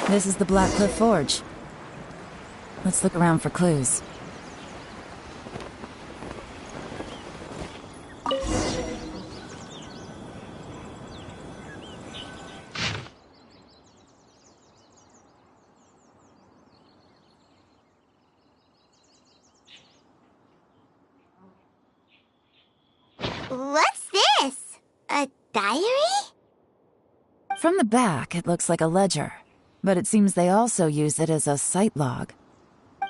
This is the Blackcliff Forge. Let's look around for clues. What's this? A diary? From the back, it looks like a ledger, but it seems they also use it as a site log.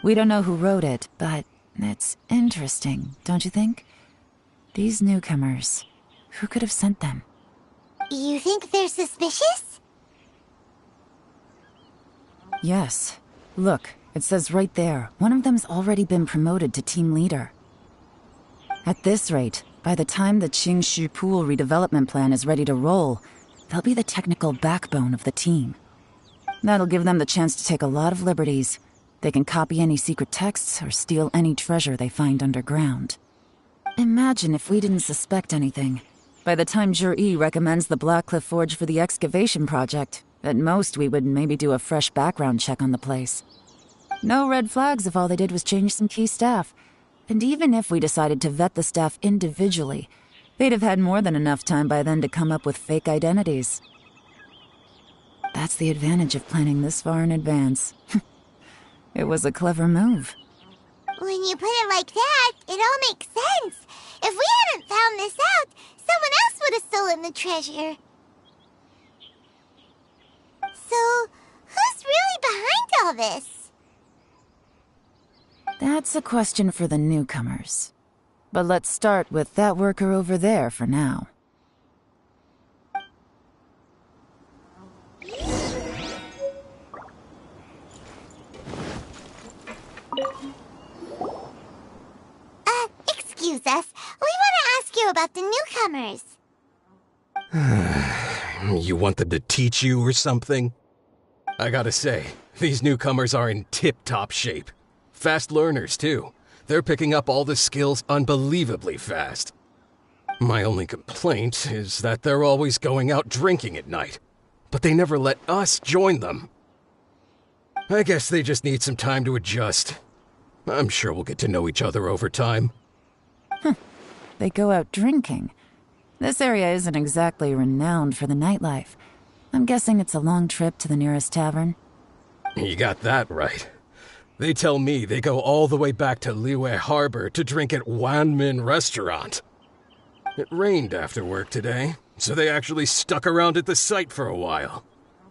We don't know who wrote it, but it's interesting, don't you think? These newcomers, who could have sent them? You think they're suspicious? Yes. Look, it says right there, one of them's already been promoted to team leader. At this rate, by the time the Qingshu Pool redevelopment plan is ready to roll, they'll be the technical backbone of the team. That'll give them the chance to take a lot of liberties. They can copy any secret texts or steal any treasure they find underground. Imagine if we didn't suspect anything. By the time Jur-E recommends the Blackcliff Forge for the excavation project, at most we would maybe do a fresh background check on the place. No red flags if all they did was change some key staff. And even if we decided to vet the staff individually, they'd have had more than enough time by then to come up with fake identities. That's the advantage of planning this far in advance. It was a clever move. When you put it like that, it all makes sense. If we hadn't found this out, someone else would have stolen the treasure. So, who's really behind all this? That's a question for the newcomers. But let's start with that worker over there for now. Excuse us. We want to ask you about the newcomers. You want them to teach you or something? I gotta say, these newcomers are in tip-top shape. Fast learners, too. They're picking up all the skills unbelievably fast. My only complaint is that they're always going out drinking at night. But they never let us join them. I guess they just need some time to adjust. I'm sure we'll get to know each other over time. They go out drinking. This area isn't exactly renowned for the nightlife. I'm guessing it's a long trip to the nearest tavern. You got that right. They tell me they go all the way back to Liyue Harbor to drink at Wanmin Restaurant. It rained after work today, so they actually stuck around at the site for a while.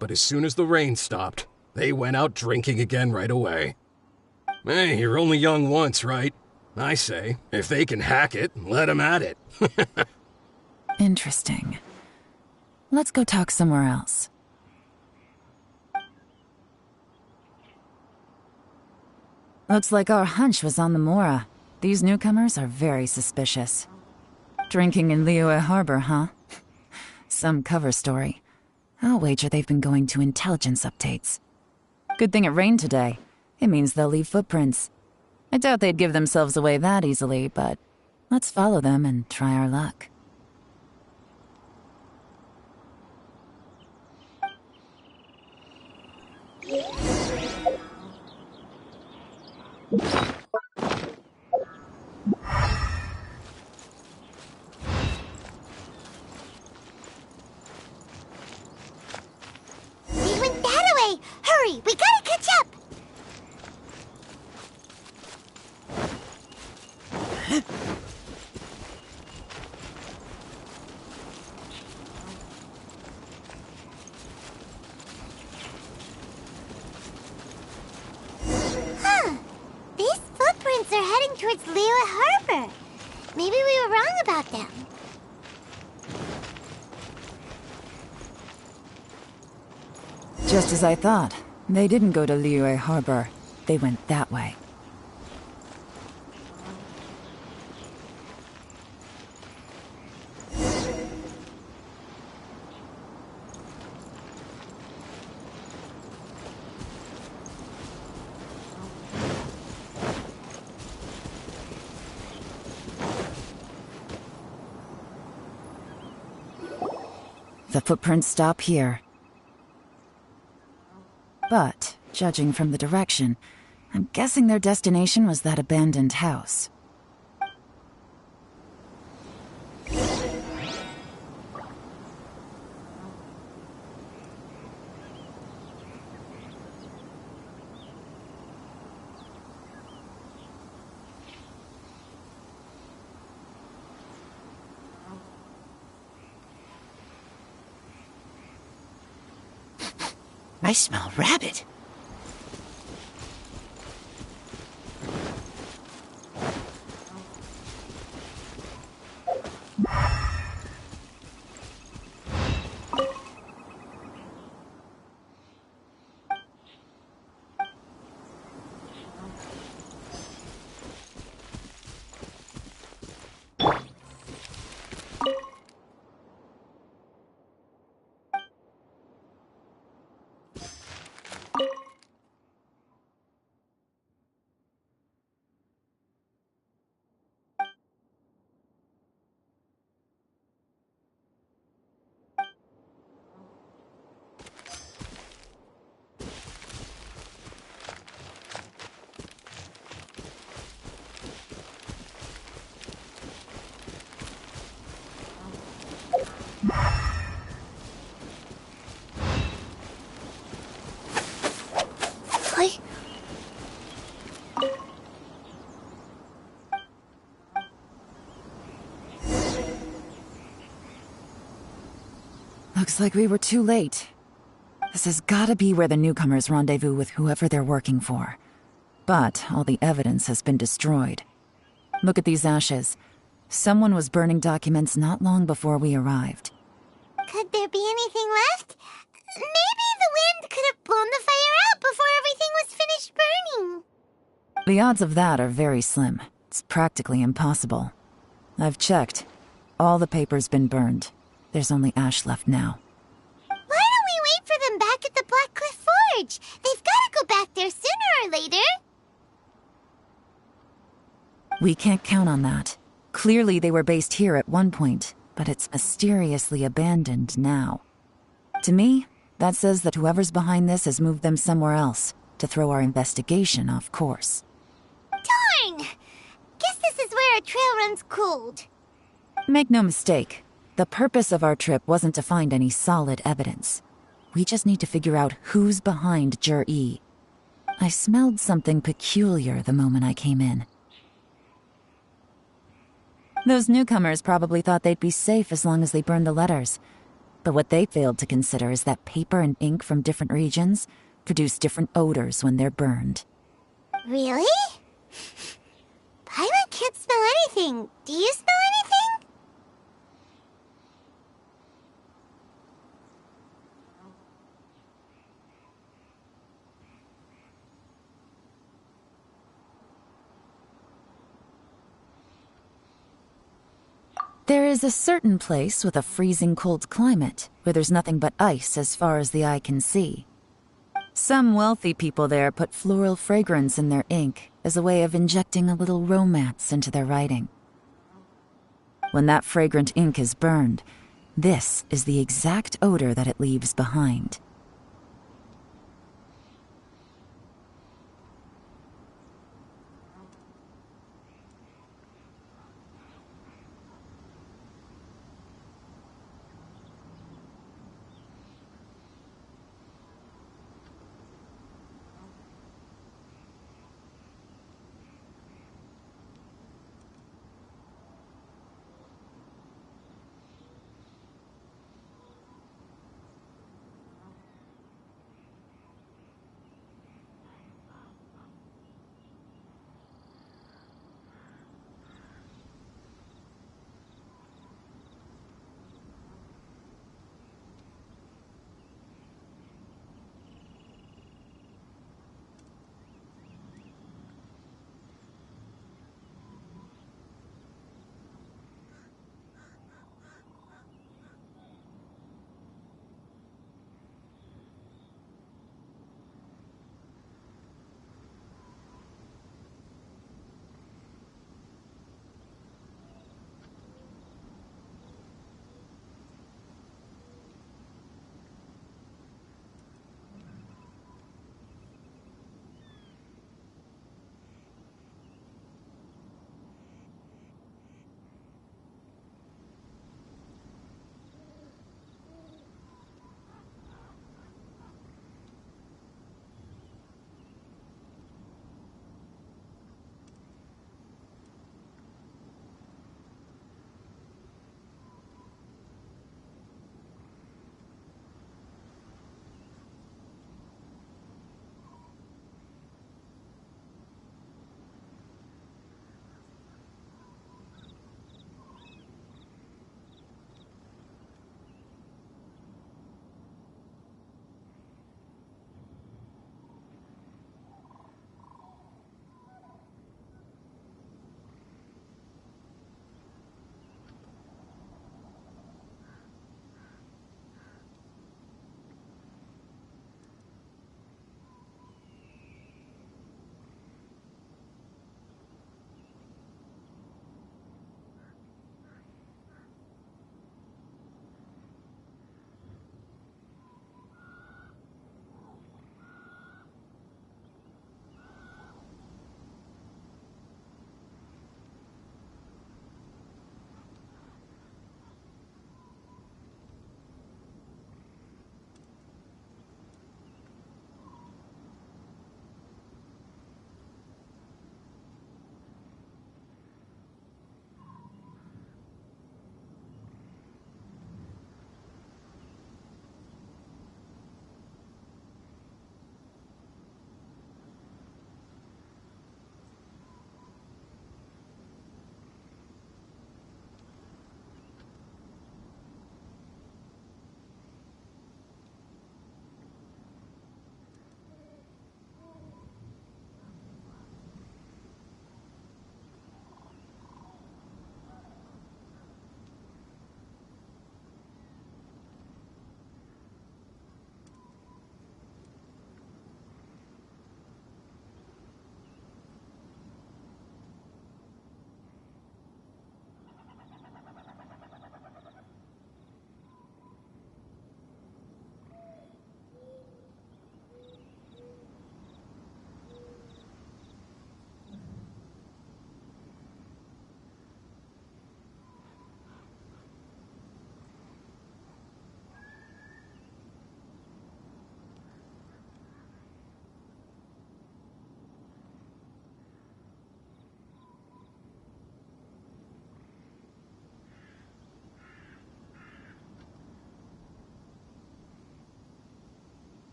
But as soon as the rain stopped, they went out drinking again right away. Hey, you're only young once, right? I say, if they can hack it, let them at it. Interesting. Let's go talk somewhere else. Looks like our hunch was on the Mora. These newcomers are very suspicious. Drinking in Liyue Harbor, huh? Some cover story. I'll wager they've been going to intelligence updates. Good thing it rained today. It means they'll leave footprints. I doubt they'd give themselves away that easily, but let's follow them and try our luck. They went that way! Hurry, we gotta catch up! These footprints are heading towards Liyue Harbor. Maybe we were wrong about them. Just as I thought. They didn't go to Liyue Harbor. They went that way. The footprints stop here. But, judging from the direction, I'm guessing their destination was that abandoned house. I smell rabbit. Looks like we were too late. This has gotta be where the newcomers rendezvous with whoever they're working for. But all the evidence has been destroyed. Look at these ashes. Someone was burning documents not long before we arrived. Could there be anything left? Maybe the wind could have blown the fire out before everything was finished burning. The odds of that are very slim. It's practically impossible. I've checked. All the paper's been burned. There's only ash left now. Why don't we wait for them back at the Black Cliff Forge? They've got to go back there sooner or later. We can't count on that. Clearly they were based here at one point, but it's mysteriously abandoned now. To me, that says that whoever's behind this has moved them somewhere else, to throw our investigation off course. Darn! Guess this is where our trail runs cold. Make no mistake, the purpose of our trip wasn't to find any solid evidence. We just need to figure out who's behind Jur-E. I smelled something peculiar the moment I came in. Those newcomers probably thought they'd be safe as long as they burned the letters. But what they failed to consider is that paper and ink from different regions produce different odors when they're burned. Really? Paimon can't smell anything. Do you smell anything? There is a certain place with a freezing cold climate where there's nothing but ice as far as the eye can see. Some wealthy people there put floral fragrance in their ink as a way of injecting a little romance into their writing. When that fragrant ink is burned, this is the exact odor that it leaves behind.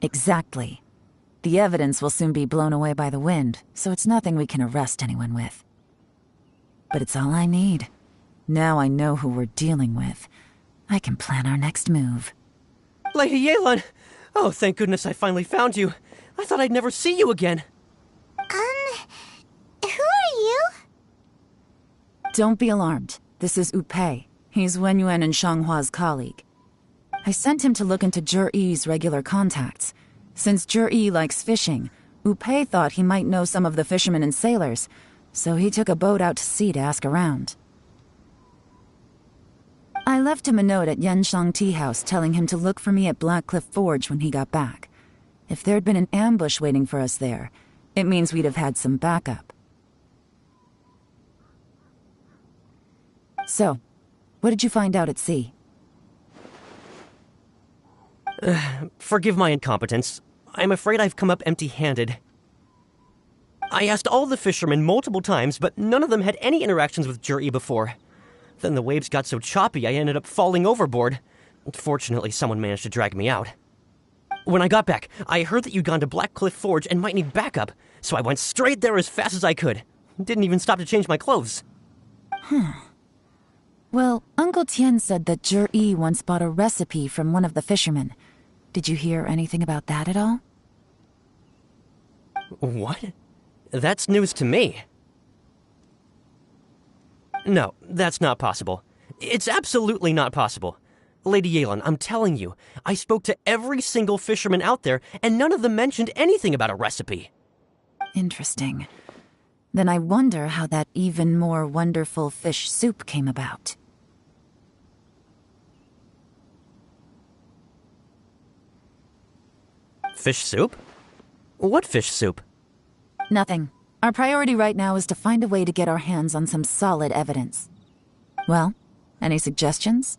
Exactly. The evidence will soon be blown away by the wind, so it's nothing we can arrest anyone with. But it's all I need. Now I know who we're dealing with. I can plan our next move. Lady Yelan! Oh, thank goodness I finally found you. I thought I'd never see you again. Who are you? Don't be alarmed. This is Upei. He's Wenyuan and Shanghua's colleague. I sent him to look into Zhi-Yi's regular contacts. Since Zhi-Yi likes fishing, Upei thought he might know some of the fishermen and sailors, so he took a boat out to sea to ask around. I left him a note at Yanshang Tea House telling him to look for me at Blackcliff Forge when he got back. If there'd been an ambush waiting for us there, it means we'd have had some backup. So, what did you find out at sea? Forgive my incompetence. I'm afraid I've come up empty-handed. I asked all the fishermen multiple times, but none of them had any interactions with Zhi-Yi before. Then the waves got so choppy I ended up falling overboard. Fortunately, someone managed to drag me out. When I got back, I heard that you'd gone to Blackcliff Forge and might need backup, so I went straight there as fast as I could. Didn't even stop to change my clothes. Well, Uncle Tian said that Zhi-Yi once bought a recipe from one of the fishermen. Did you hear anything about that at all? What? That's news to me. No, that's not possible. It's absolutely not possible. Lady Yelan, I'm telling you, I spoke to every single fisherman out there, and none of them mentioned anything about a recipe. Interesting. Then I wonder how that even more wonderful fish soup came about. Fish soup? What fish soup? Nothing. Our priority right now is to find a way to get our hands on some solid evidence. Well, any suggestions?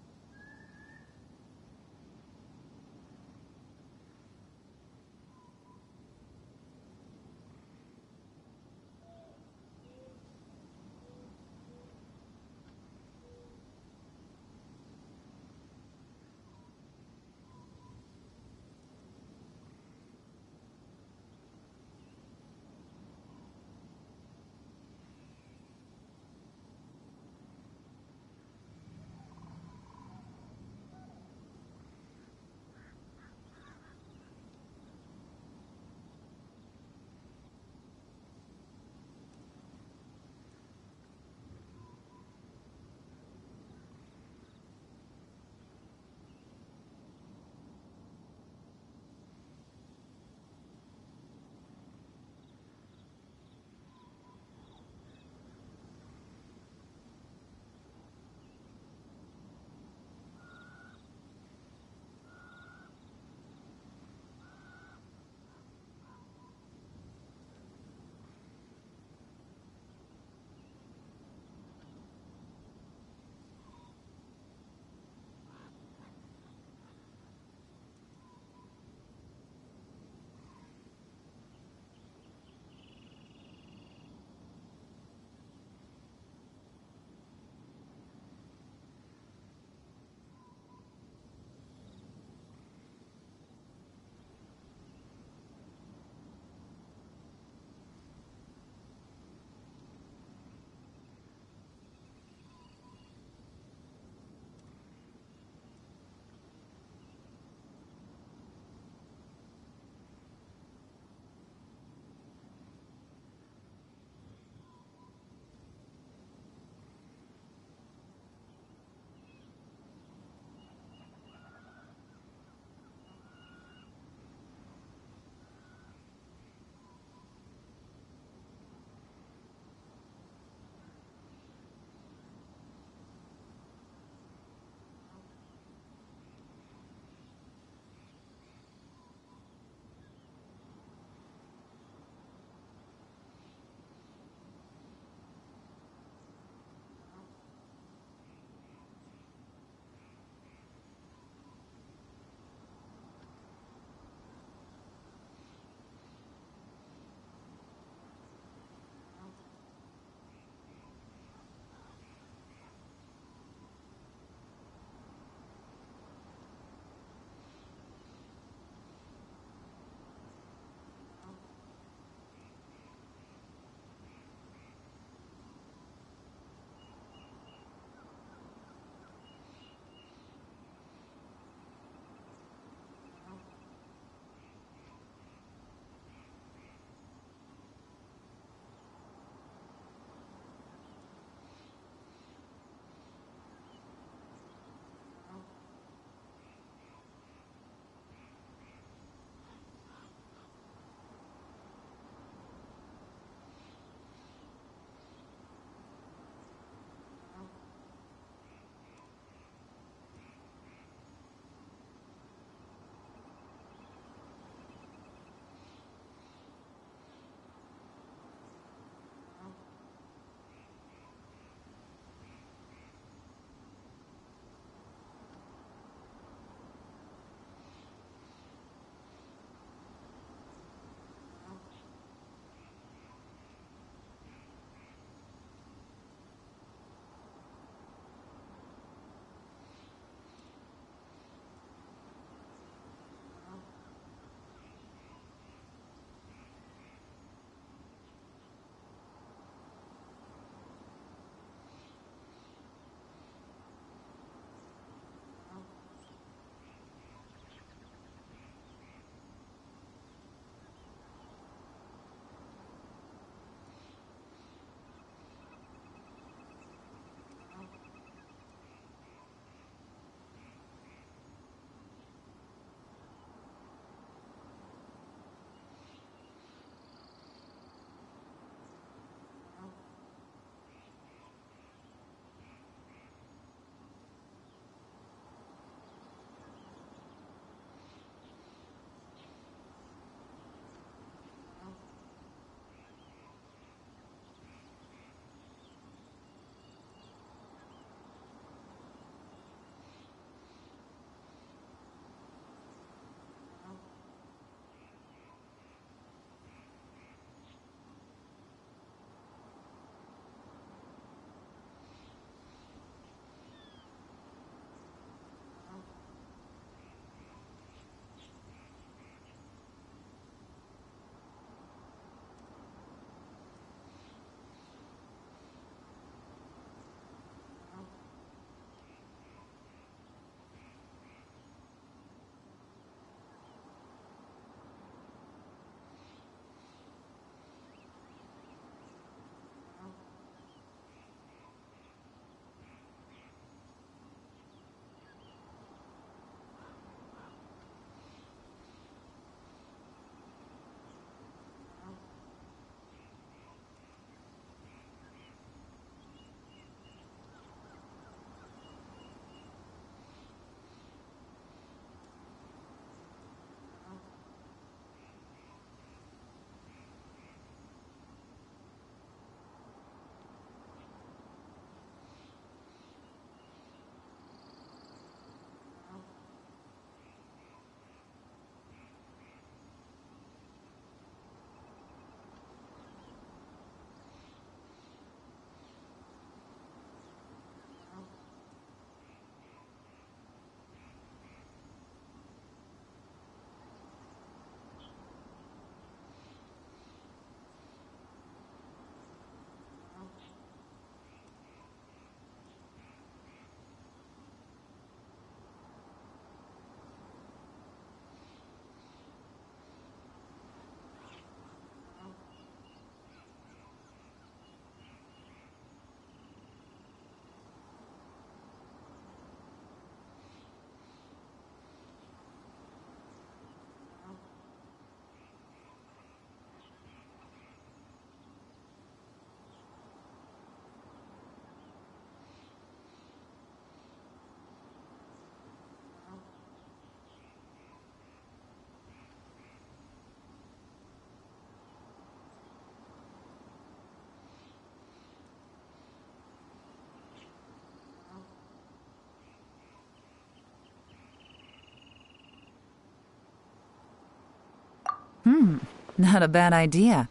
Not a bad idea.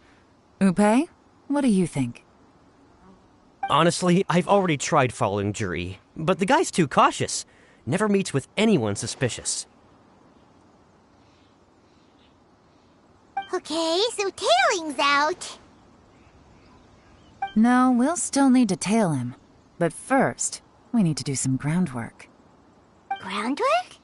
Upe, what do you think? Honestly, I've already tried following Juri, but the guy's too cautious. Never meets with anyone suspicious. Okay, so tailing's out. No, we'll still need to tail him. But first, we need to do some groundwork. Groundwork?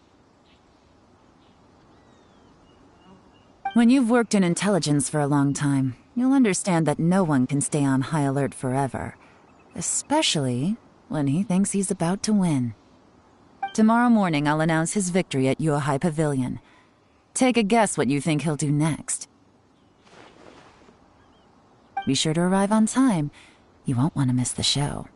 When you've worked in intelligence for a long time, you'll understand that no one can stay on high alert forever. Especially when he thinks he's about to win. Tomorrow morning, I'll announce his victory at Yuehai Pavilion. Take a guess what you think he'll do next. Be sure to arrive on time. You won't want to miss the show.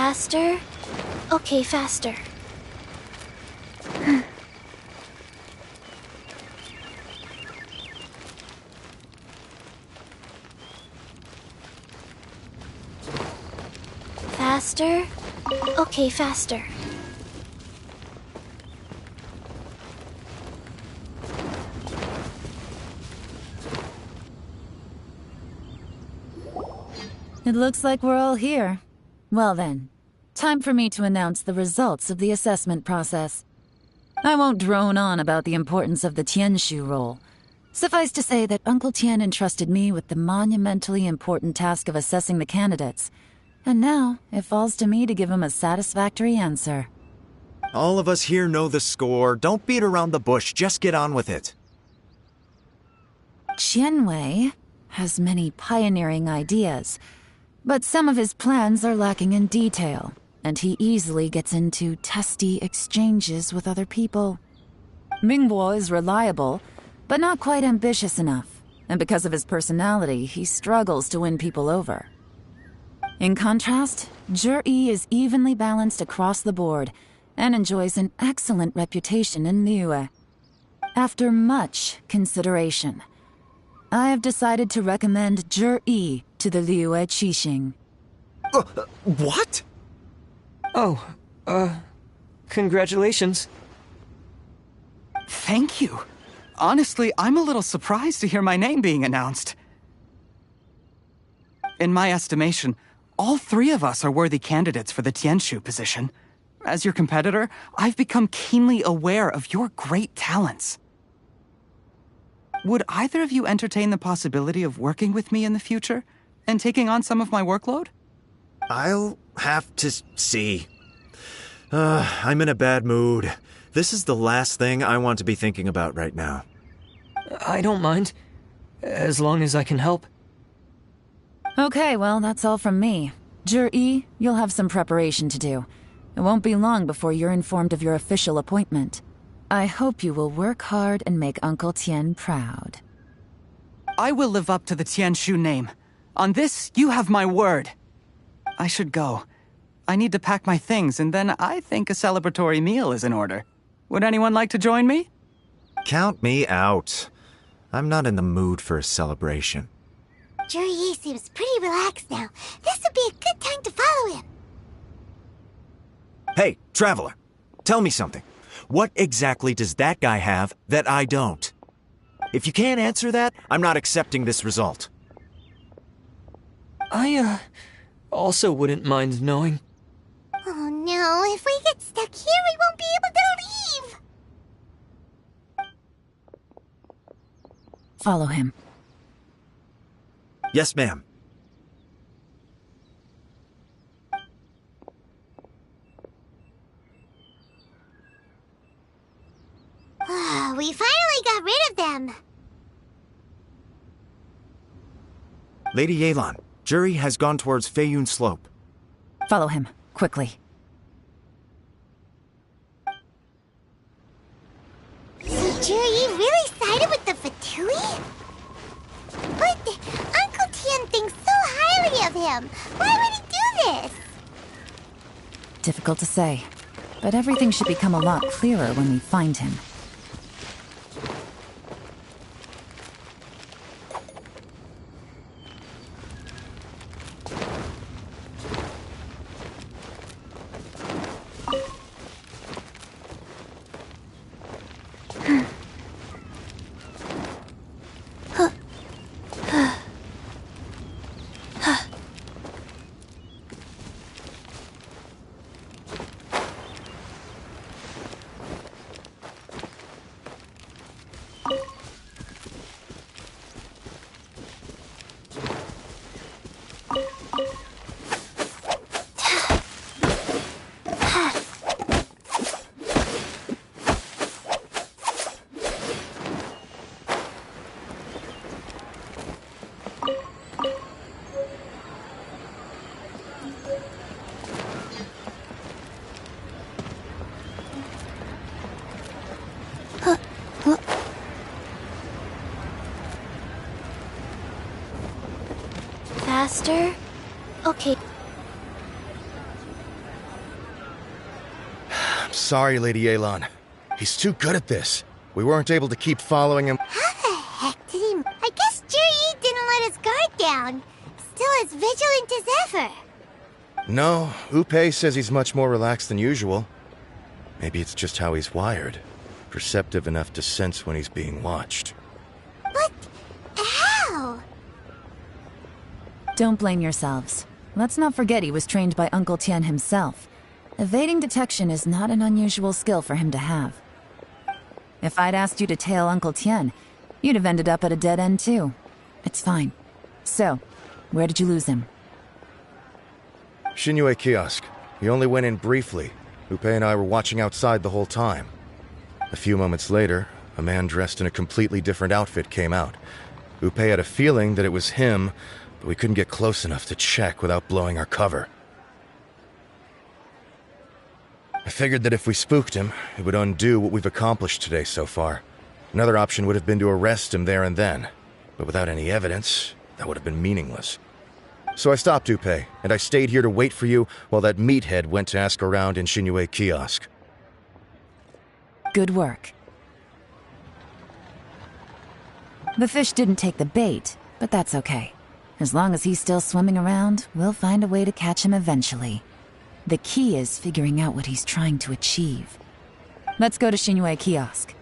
Faster? Okay, faster. Faster? Okay, faster. It looks like we're all here. Well then, time for me to announce the results of the assessment process. I won't drone on about the importance of the Tianshu role. Suffice to say that Uncle Tian entrusted me with the monumentally important task of assessing the candidates, and now it falls to me to give him a satisfactory answer. All of us here know the score. Don't beat around the bush, just get on with it. Qianwei has many pioneering ideas, but some of his plans are lacking in detail, and he easily gets into testy exchanges with other people. Mingbo is reliable, but not quite ambitious enough, and because of his personality, he struggles to win people over. In contrast, Zhi is evenly balanced across the board and enjoys an excellent reputation in Liyue. After much consideration, I have decided to recommend Zhi to the Liyue Qixing. What? Oh, congratulations. Thank you. Honestly, I'm a little surprised to hear my name being announced. In my estimation, all three of us are worthy candidates for the Tianshu position. As your competitor, I've become keenly aware of your great talents. Would either of you entertain the possibility of working with me in the future and taking on some of my workload? I'll have to see. I'm in a bad mood. This is the last thing I want to be thinking about right now. I don't mind, as long as I can help. Okay, well, that's all from me. Zhi, you'll have some preparation to do. It won't be long before you're informed of your official appointment. I hope you will work hard and make Uncle Tian proud. I will live up to the Tianshu name. On this, you have my word. I should go. I need to pack my things, and then I think a celebratory meal is in order. Would anyone like to join me? Count me out. I'm not in the mood for a celebration. Zhi seems pretty relaxed now. This would be a good time to follow him. Hey, Traveler, tell me something. What exactly does that guy have that I don't? If you can't answer that, I'm not accepting this result. I, also wouldn't mind knowing. Oh no, if we get stuck here, we won't be able to leave! Follow him. Yes, ma'am. We finally got rid of them! Lady Yelan, Zhi has gone towards Feiyun Slope. Follow him, quickly. So Zhi really sided with the Fatui? But Uncle Tian thinks so highly of him. Why would he do this? Difficult to say, but everything should become a lot clearer when we find him. Faster? Okay. Sorry, Lady Yelan. He's too good at this. We weren't able to keep following him. How the heck did he... I guess Juri didn't let his guard down. Still as vigilant as ever. No, Upe says he's much more relaxed than usual. Maybe it's just how he's wired. Perceptive enough to sense when he's being watched. But... how? Don't blame yourselves. Let's not forget he was trained by Uncle Tian himself. Evading detection is not an unusual skill for him to have. If I'd asked you to tail Uncle Tian, you'd have ended up at a dead end too. It's fine. So, where did you lose him? Shinyue kiosk. He only went in briefly. Upe and I were watching outside the whole time. A few moments later, a man dressed in a completely different outfit came out. Upe had a feeling that it was him, but we couldn't get close enough to check without blowing our cover. I figured that if we spooked him, it would undo what we've accomplished today so far. Another option would have been to arrest him there and then, but without any evidence, that would have been meaningless. So I stopped Upe, and I stayed here to wait for you while that meathead went to ask around in Shinyue kiosk. Good work. The fish didn't take the bait, but that's okay. As long as he's still swimming around, we'll find a way to catch him eventually. The key is figuring out what he's trying to achieve. Let's go to Shinyue kiosk.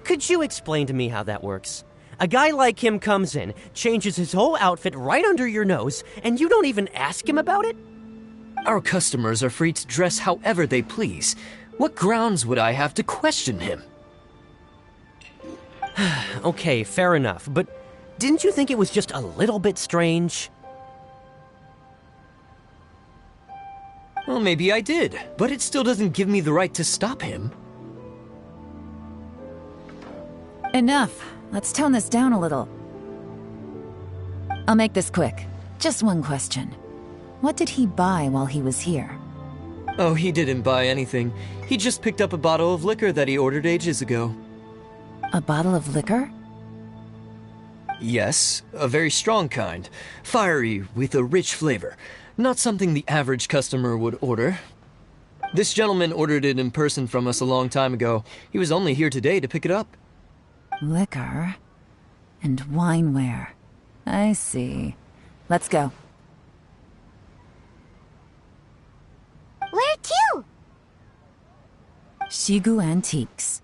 Could you explain to me how that works? A guy like him comes in, changes his whole outfit right under your nose, and you don't even ask him about it? Our customers are free to dress however they please. What grounds would I have to question him? Okay, fair enough, but didn't you think it was just a little bit strange? Well, maybe I did, but it still doesn't give me the right to stop him. Enough. Let's tone this down a little. I'll make this quick. Just one question. What did he buy while he was here? Oh, he didn't buy anything. He just picked up a bottle of liquor that he ordered ages ago. A bottle of liquor? Yes, a very strong kind. Fiery, with a rich flavor. Not something the average customer would order. This gentleman ordered it in person from us a long time ago. He was only here today to pick it up. Liquor and wineware. I see. Let's go. Where to? Shigu Antiques.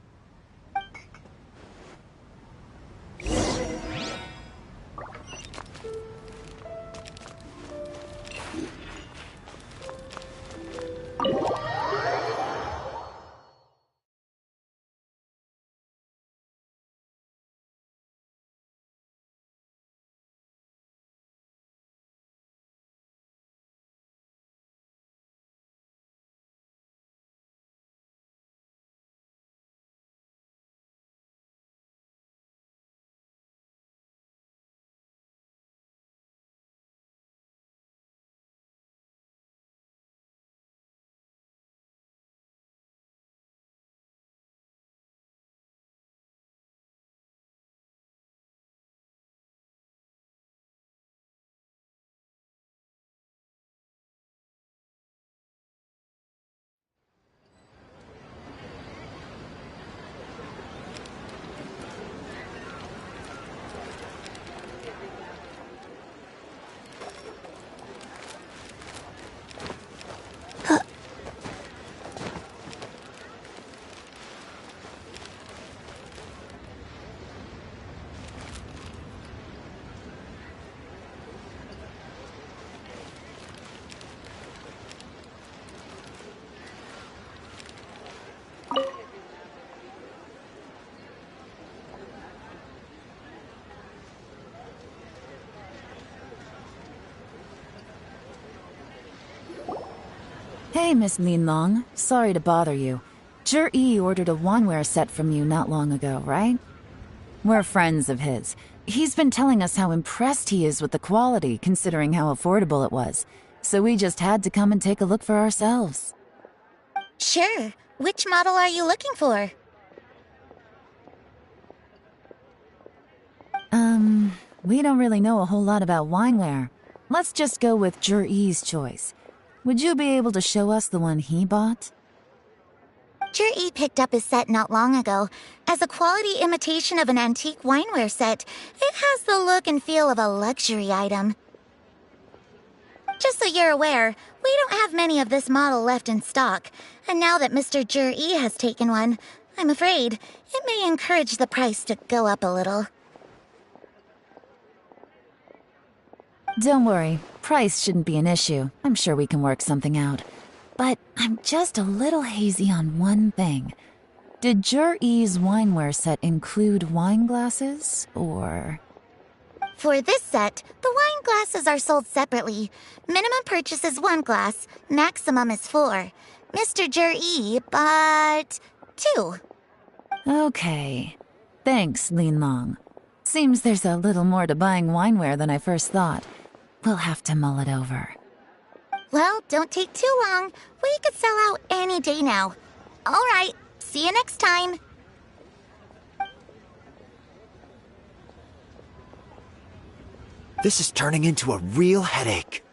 Hey, Miss Linlong. Sorry to bother you. Zhi ordered a wanware set from you not long ago, right? We're friends of his. He's been telling us how impressed he is with the quality, considering how affordable it was. So we just had to come and take a look for ourselves. Sure. Which model are you looking for? We don't really know a whole lot about wineware. Let's just go with Zhi's choice. Would you be able to show us the one he bought? Zhi picked up his set not long ago. As a quality imitation of an antique wineware set, it has the look and feel of a luxury item. Just so you're aware, we don't have many of this model left in stock. And now that Mr. Zhi has taken one, I'm afraid it may encourage the price to go up a little. Don't worry, price shouldn't be an issue. I'm sure we can work something out. But I'm just a little hazy on one thing. Did Zhi's wineware set include wine glasses, or...? For this set, the wine glasses are sold separately. Minimum purchase is 1 glass, maximum is 4. Mr. Zhi bought 2. Okay. Thanks, Linlong. Seems there's a little more to buying wineware than I first thought. We'll have to mull it over. Well, don't take too long. We could sell out any day now. All right, see you next time. This is turning into a real headache.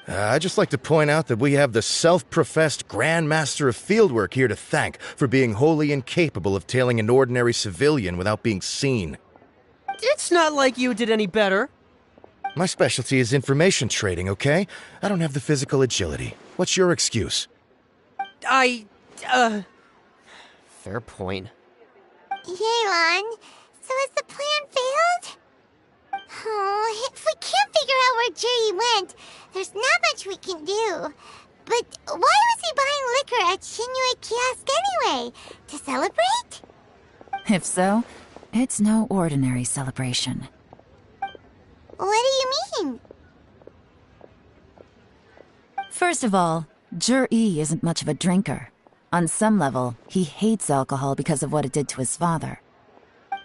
I'd just like to point out that we have the self-professed Grand Master of Fieldwork here to thank for being wholly incapable of tailing an ordinary civilian without being seen. It's not like you did any better. My specialty is information trading, okay? I don't have the physical agility. What's your excuse? Fair point. Yelan, so has the plan failed? Oh, if we can't figure out where Zhi went, there's not much we can do. But why was he buying liquor at Shinui Kiosk anyway? To celebrate? If so, it's no ordinary celebration. What do you mean? First of all, Zhi isn't much of a drinker. On some level, he hates alcohol because of what it did to his father.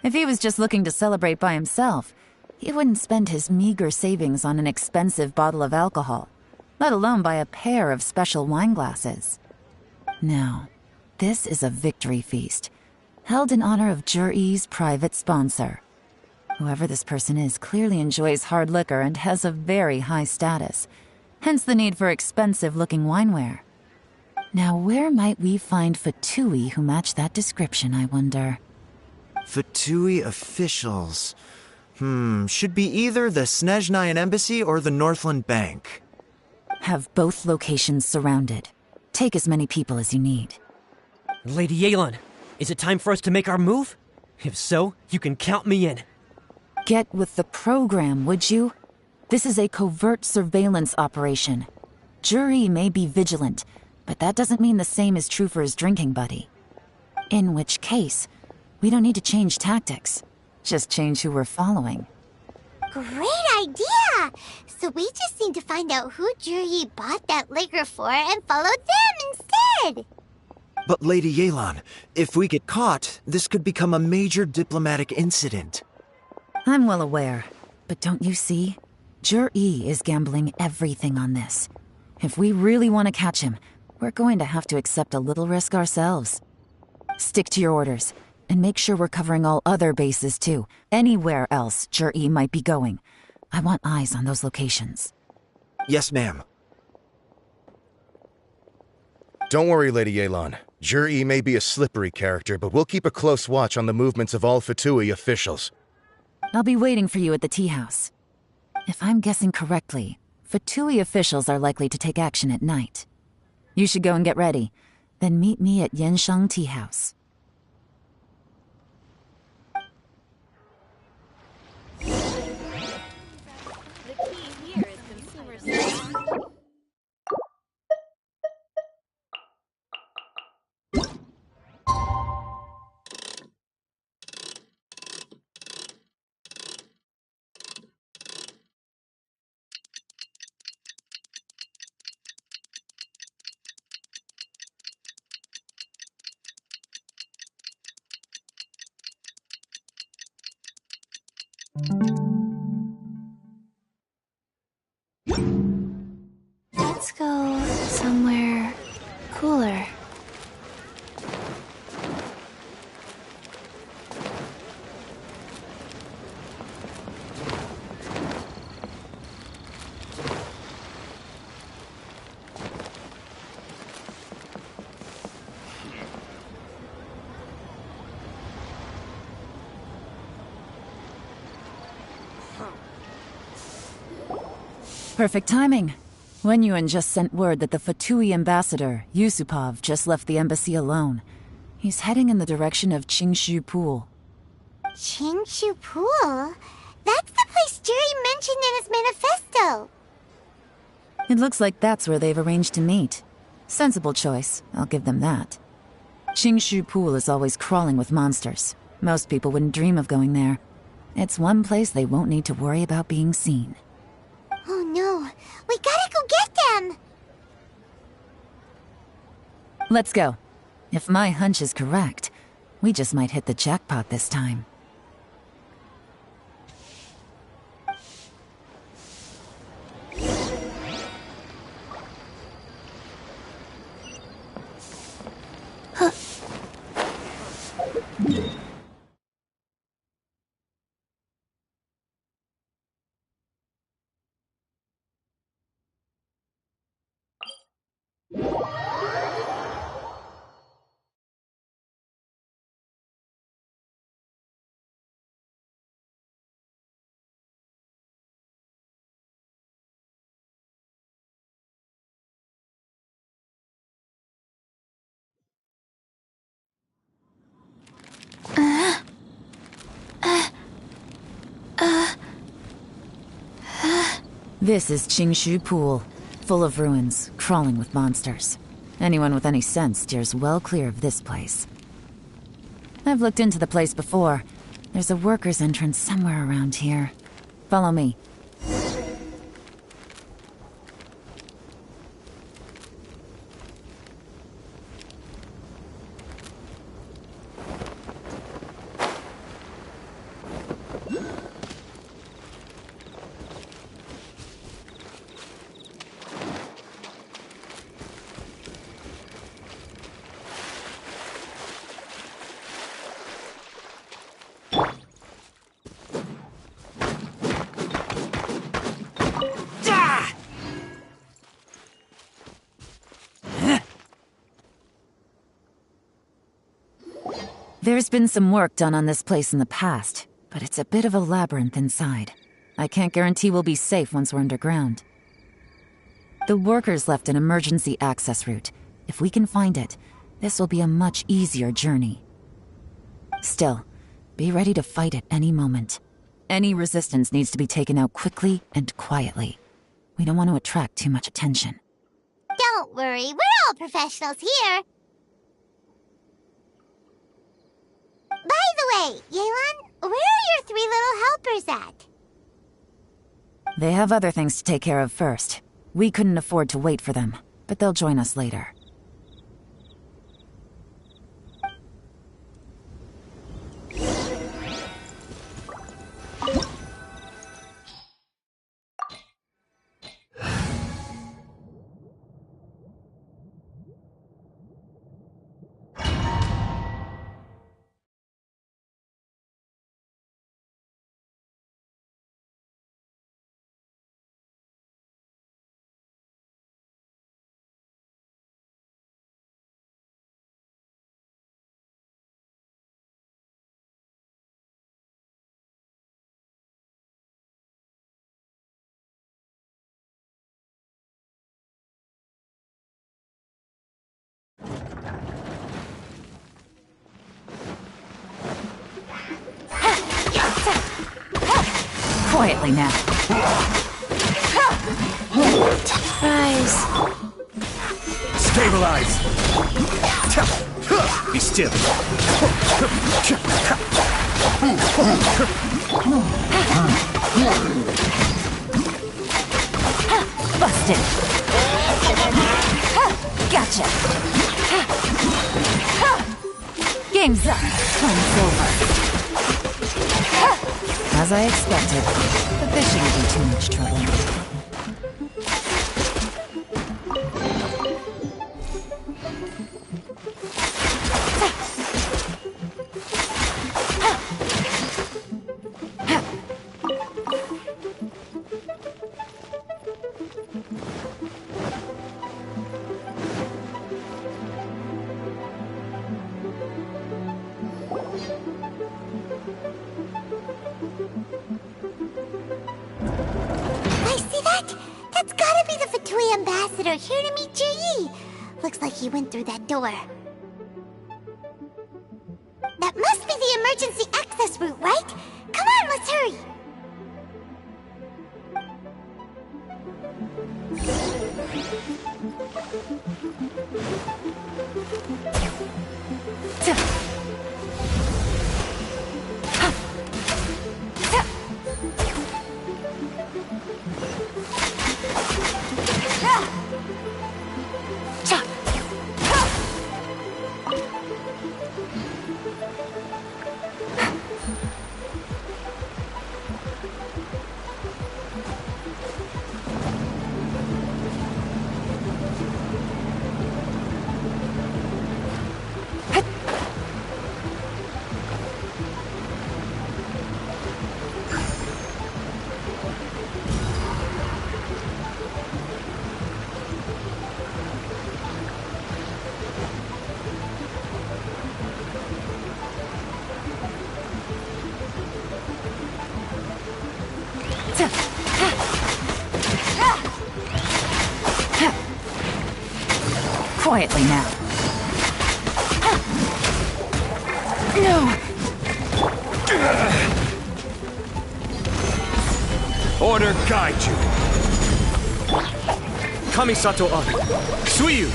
If he was just looking to celebrate by himself, he wouldn't spend his meager savings on an expensive bottle of alcohol, let alone buy a pair of special wine glasses. No, this is a victory feast, held in honor of Zhi's private sponsor. Whoever this person is clearly enjoys hard liquor and has a very high status, hence the need for expensive-looking wineware. Now, where might we find Fatui who match that description, I wonder? Fatui officials. Should be either the Snezhnayan Embassy or the Northland Bank. Have both locations surrounded. Take as many people as you need. Lady Yelan, is it time for us to make our move? If so, you can count me in. Get with the program, would you? This is a covert surveillance operation. Zhi may be vigilant, but that doesn't mean the same is true for his drinking buddy. In which case, we don't need to change tactics. Just change who we're following. Great idea! So we just need to find out who Zhi bought that liquor for and follow them instead! But Lady Yelan, if we get caught, this could become a major diplomatic incident. I'm well aware, but don't you see? Zhi is gambling everything on this. If we really want to catch him, we're going to have to accept a little risk ourselves. Stick to your orders, and make sure we're covering all other bases too. Anywhere else Zhi might be going. I want eyes on those locations. Yes, ma'am. Don't worry, Lady Yelan. Zhi may be a slippery character, but we'll keep a close watch on the movements of all Fatui officials. I'll be waiting for you at the tea house. If I'm guessing correctly, Fatui officials are likely to take action at night. You should go and get ready. Then meet me at Yansheng Tea House. Let's go somewhere cooler. Perfect timing. Wenyuan just sent word that the Fatui ambassador, Yusupov, just left the embassy alone. He's heading in the direction of Qingshu Pool. Qingshu Pool? That's the place Jerry mentioned in his manifesto. It looks like that's where they've arranged to meet. Sensible choice, I'll give them that. Qingshu Pool is always crawling with monsters. Most people wouldn't dream of going there. It's one place they won't need to worry about being seen. Oh no, we gotta go get them! Let's go. If my hunch is correct, we just might hit the jackpot this time. This is Qingshu Pool, full of ruins, crawling with monsters. Anyone with any sense steers well clear of this place. I've looked into the place before. There's a worker's entrance somewhere around here. Follow me. There's been some work done on this place in the past, but it's a bit of a labyrinth inside. I can't guarantee we'll be safe once we're underground. The workers left an emergency access route. If we can find it, this will be a much easier journey. Still, be ready to fight at any moment. Any resistance needs to be taken out quickly and quietly. We don't want to attract too much attention. Don't worry, we're all professionals here. By the way, Yelan, where are your three little helpers at? They have other things to take care of first. We couldn't afford to wait for them, but they'll join us later. Quietly now. Surprise. Stabilize! Be still. Busted. Gotcha. Game's up. Time's over. As I expected, but this shouldn't be too much trouble. What? That's gotta be the Fatui ambassador here to meet Ji. Looks like he went through that door. That must be the emergency access route, right? Come on, let's hurry! Quietly now. No! Order guide you. Kamisato up. Suiyu.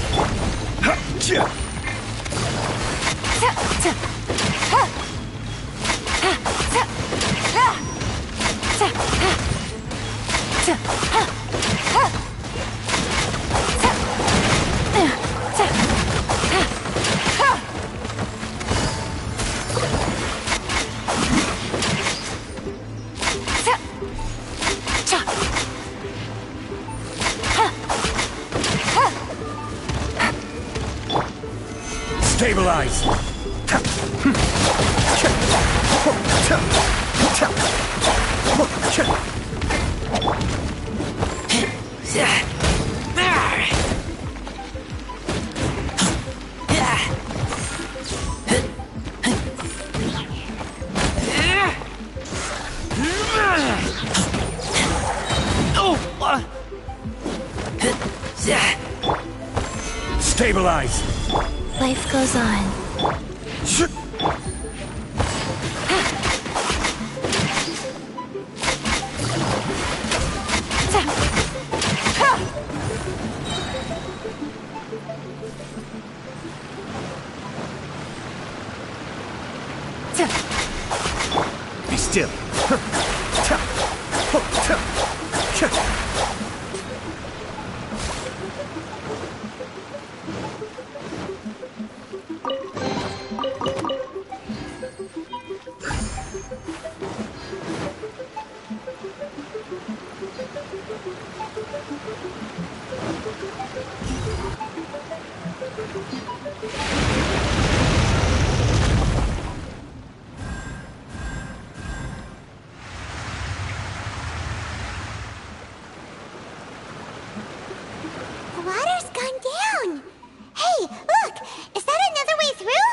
Stabilize! Stabilize! Life goes on. Be still. The water's gone down. Hey, look! Is that another way through?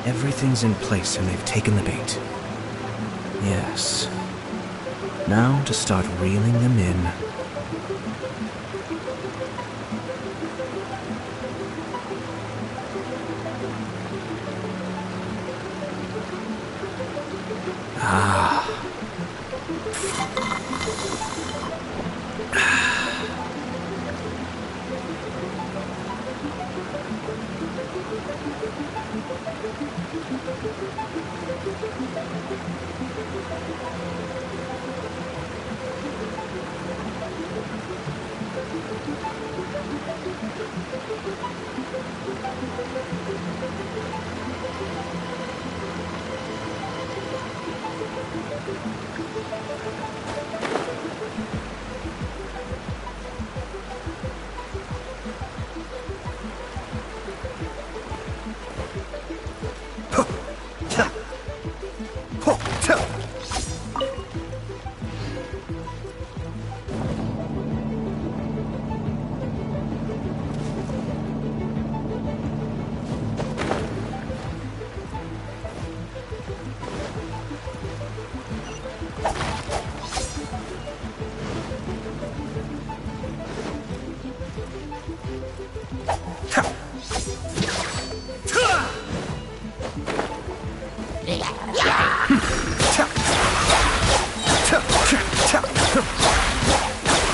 Everything's in place and they've taken the bait. Yes. Now to start reeling them in.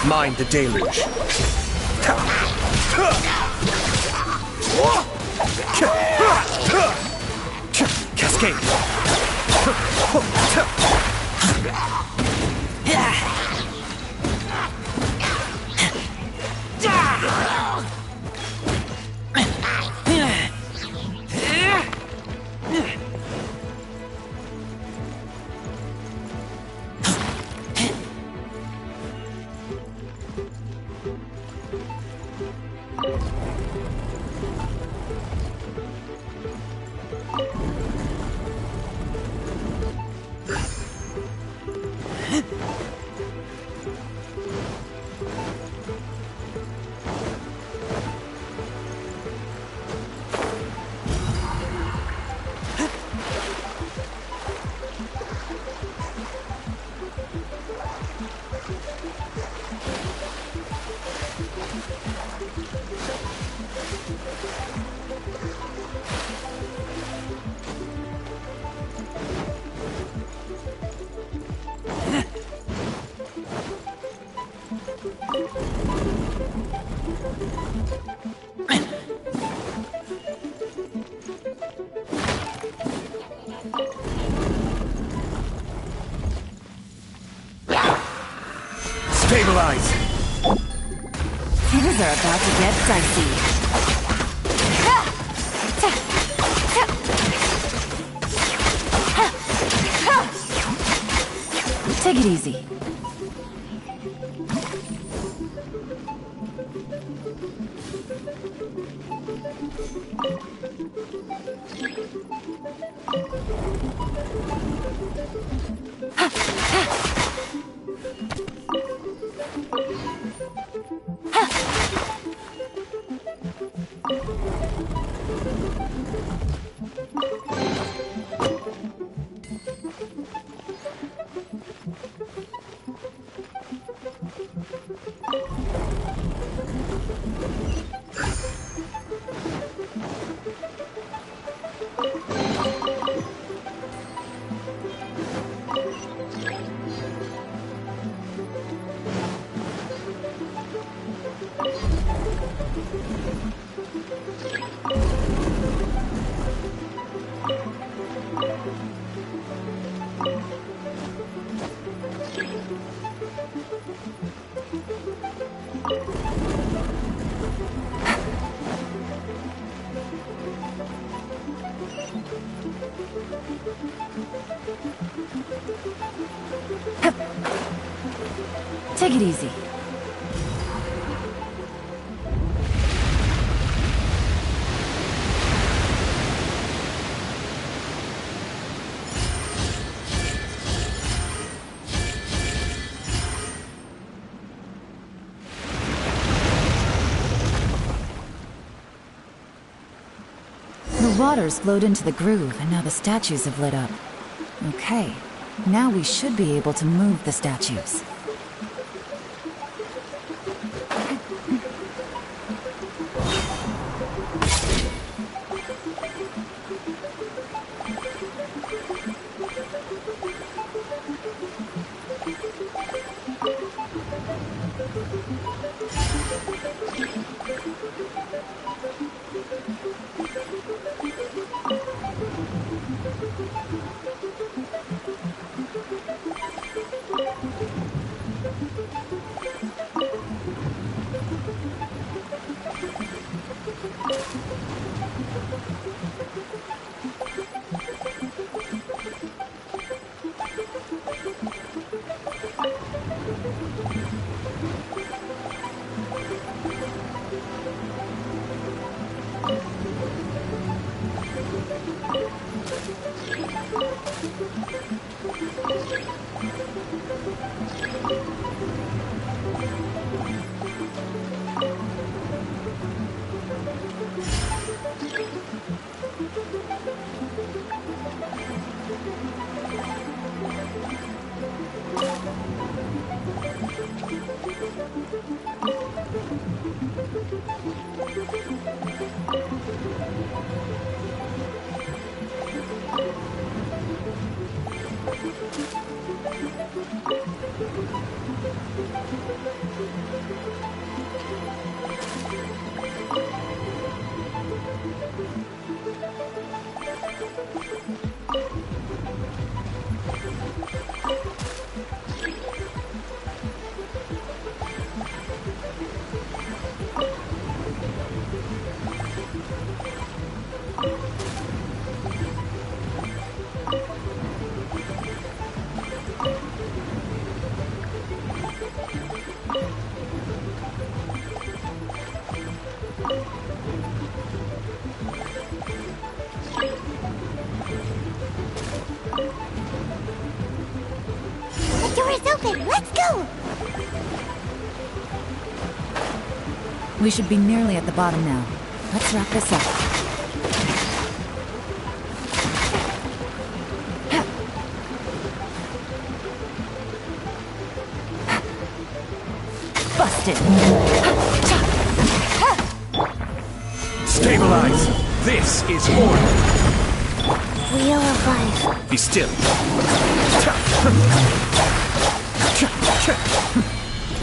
Mind the deluge. Cascade. Stabilize! Things are about to get dicey. Take it easy. Take it easy. The water's flowed into the groove, and now the statues have lit up. Okay, now we should be able to move the statues. open. Let's go. We should be nearly at the bottom now. Let's wrap this up. Busted. Stabilize! This is order! Wheel of life. Be still.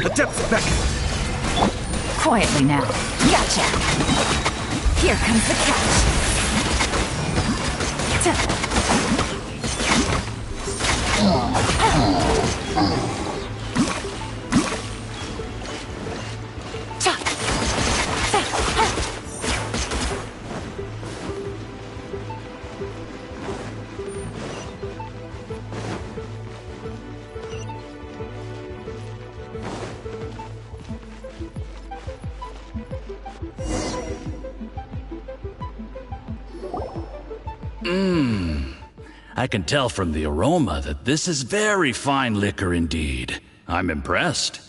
Adept back! Quietly now. Gotcha. Here comes the catch. I can tell from the aroma that this is very fine liquor indeed. I'm impressed.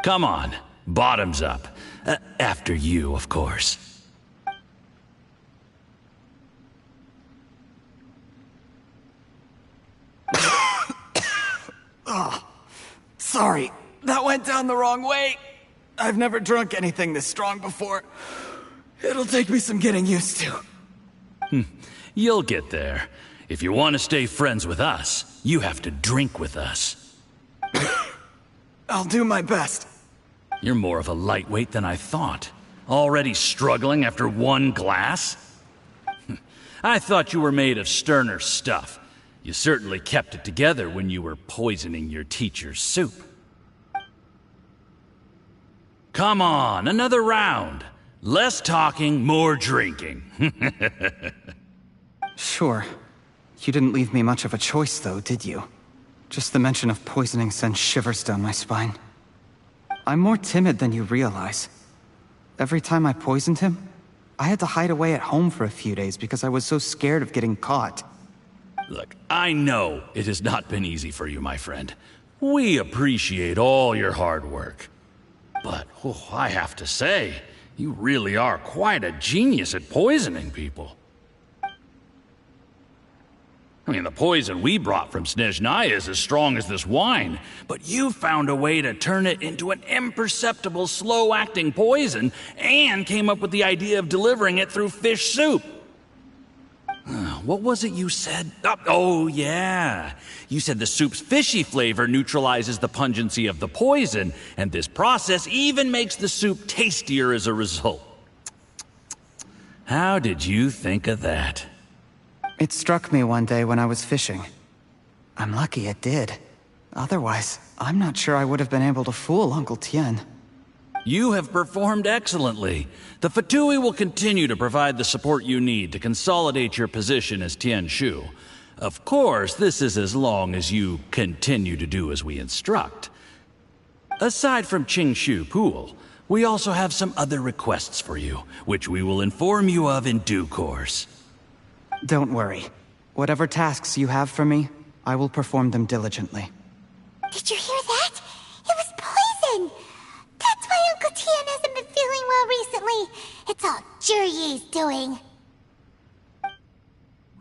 Come on, bottoms up. After you, of course. Oh, sorry. That went down the wrong way. I've never drunk anything this strong before. It'll take me some getting used to. You'll get there. If you want to stay friends with us, you have to drink with us. I'll do my best. You're more of a lightweight than I thought. Already struggling after one glass? I thought you were made of sterner stuff. You certainly kept it together when you were poisoning your teacher's soup. Come on, another round. Less talking, more drinking. Sure. You didn't leave me much of a choice, though, did you? Just the mention of poisoning sends shivers down my spine. I'm more timid than you realize. Every time I poisoned him, I had to hide away at home for a few days because I was so scared of getting caught. Look, I know it has not been easy for you, my friend. We appreciate all your hard work. But, I have to say, you really are quite a genius at poisoning people. I mean, the poison we brought from Snezhnaya is as strong as this wine, but you found a way to turn it into an imperceptible, slow-acting poison and came up with the idea of delivering it through fish soup. What was it you said? Oh, yeah. You said the soup's fishy flavor neutralizes the pungency of the poison, and this process even makes the soup tastier as a result. How did you think of that? It struck me one day when I was fishing. I'm lucky it did. Otherwise, I'm not sure I would have been able to fool Uncle Tien. You have performed excellently. The Fatui will continue to provide the support you need to consolidate your position as Tien Shu. Of course, this is as long as you continue to do as we instruct. Aside from Qingshu Pool, we also have some other requests for you, which we will inform you of in due course. Don't worry. Whatever tasks you have for me, I will perform them diligently. Did you hear that? It was poison! That's why Uncle Tien hasn't been feeling well recently. It's all Jurye's doing.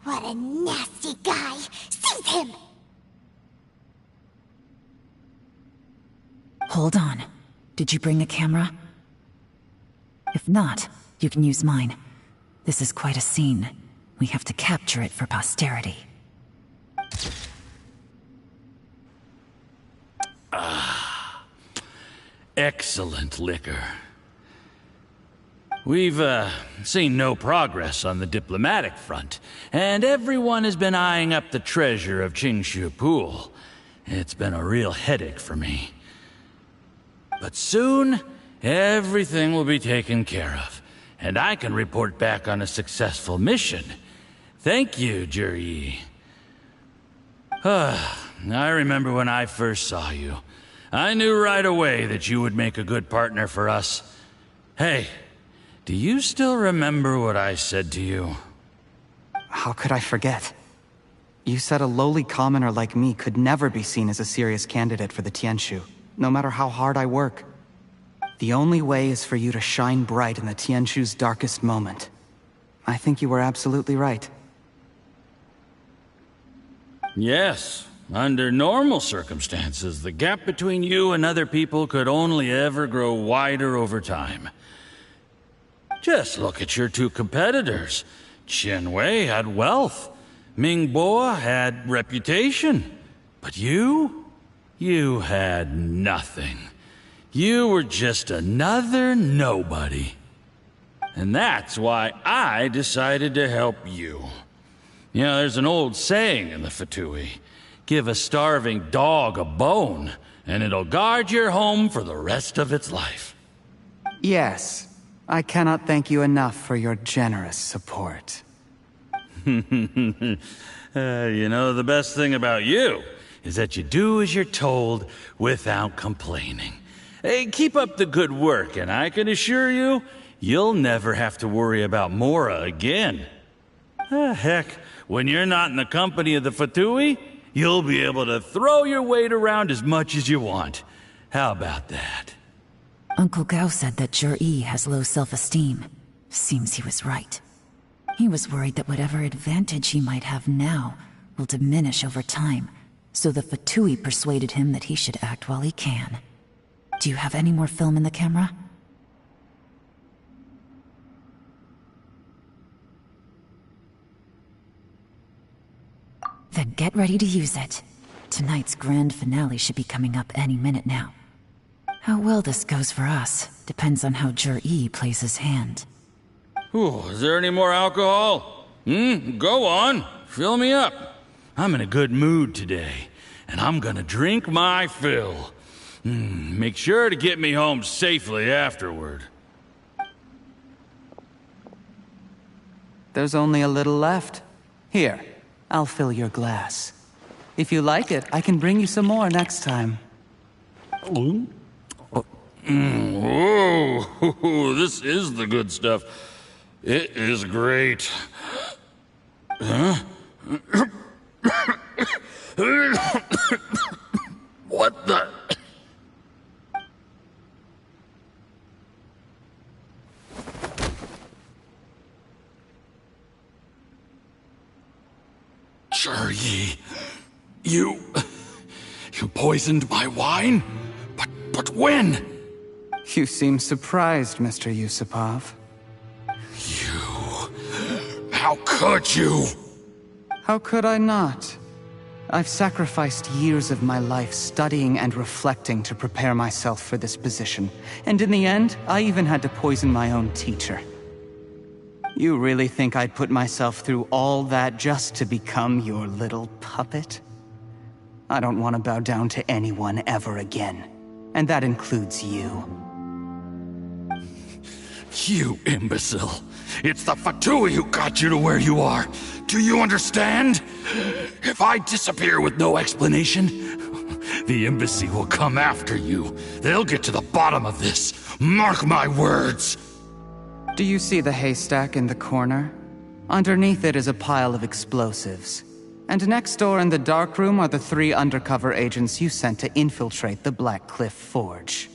What a nasty guy! Seize him! Hold on. Did you bring a camera? If not, you can use mine. This is quite a scene. We have to capture it for posterity. Excellent liquor. We've, seen no progress on the diplomatic front, and everyone has been eyeing up the treasure of Qingshu Pool. It's been a real headache for me. But soon, everything will be taken care of, and I can report back on a successful mission. Thank you, Jurye. I remember when I first saw you. I knew right away that you would make a good partner for us. Hey, do you still remember what I said to you? How could I forget? You said a lowly commoner like me could never be seen as a serious candidate for the Tianshu, no matter how hard I work. The only way is for you to shine bright in the Tianshu's darkest moment. I think you were absolutely right. Yes, under normal circumstances, the gap between you and other people could only ever grow wider over time. Just look at your two competitors. Chen Wei had wealth. Ming Boa had reputation. But you had nothing. You were just another nobody. And that's why I decided to help you. You know, there's an old saying in the Fatui. Give a starving dog a bone, and it'll guard your home for the rest of its life. Yes. I cannot thank you enough for your generous support. You know, the best thing about you is that you do as you're told without complaining. Hey, keep up the good work, and I can assure you, you'll never have to worry about Mora again. Heck, when you're not in the company of the Fatui, you'll be able to throw your weight around as much as you want. How about that? Uncle Gao said that Zhi has low self-esteem. Seems he was right. He was worried that whatever advantage he might have now will diminish over time, so the Fatui persuaded him that he should act while he can. Do you have any more film in the camera? Then get ready to use it. Tonight's grand finale should be coming up any minute now. How well this goes for us depends on how Zhi plays his hand. Ooh, is there any more alcohol? Go on, fill me up. I'm in a good mood today, and I'm gonna drink my fill. Make sure to get me home safely afterward. There's only a little left. Here, I'll fill your glass. If you like it, I can bring you some more next time. Whoa, this is the good stuff. It is great. Huh? What the? Zhi, you poisoned my wine? But when? You seem surprised, Mr. Yusupov. How could you? How could I not? I've sacrificed years of my life studying and reflecting to prepare myself for this position. And in the end, I even had to poison my own teacher. You really think I'd put myself through all that just to become your little puppet? I don't want to bow down to anyone ever again. And that includes you. You imbecile. It's the Fatui who got you to where you are. Do you understand? If I disappear with no explanation, the embassy will come after you. They'll get to the bottom of this. Mark my words. Do you see the haystack in the corner? Underneath it is a pile of explosives. And next door in the dark room are the 3 undercover agents you sent to infiltrate the Black Cliff Forge.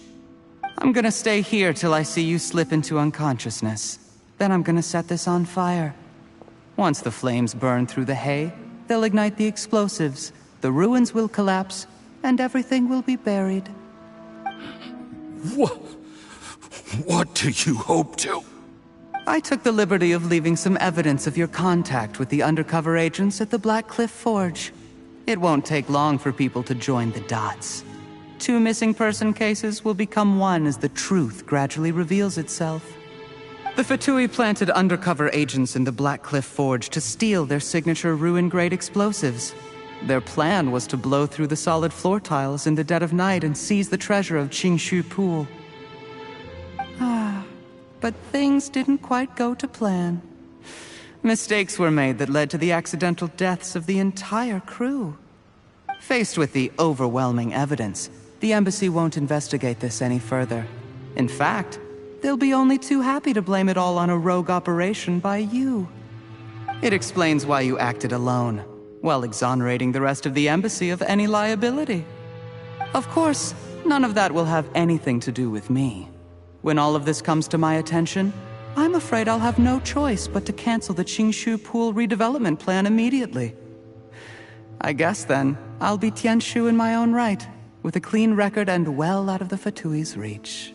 I'm gonna stay here till I see you slip into unconsciousness. Then I'm gonna set this on fire. Once the flames burn through the hay, they'll ignite the explosives, the ruins will collapse, and everything will be buried. What do you hope to? I took the liberty of leaving some evidence of your contact with the undercover agents at the Black Cliff Forge. It won't take long for people to join the dots. 2 missing person cases will become one as the truth gradually reveals itself. The Fatui planted undercover agents in the Black Cliff Forge to steal their signature ruin-grade explosives. Their plan was to blow through the solid floor tiles in the dead of night and seize the treasure of Qingshu Pool. But things didn't quite go to plan. Mistakes were made that led to the accidental deaths of the entire crew. Faced with the overwhelming evidence, the embassy won't investigate this any further. In fact, they'll be only too happy to blame it all on a rogue operation by you. It explains why you acted alone. while exonerating the rest of the embassy of any liability. Of course, none of that will have anything to do with me. When all of this comes to my attention, I'm afraid I'll have no choice but to cancel the Qingshu Pool redevelopment plan immediately. I guess then, I'll be Tianshu in my own right, with a clean record and well out of the Fatui's reach.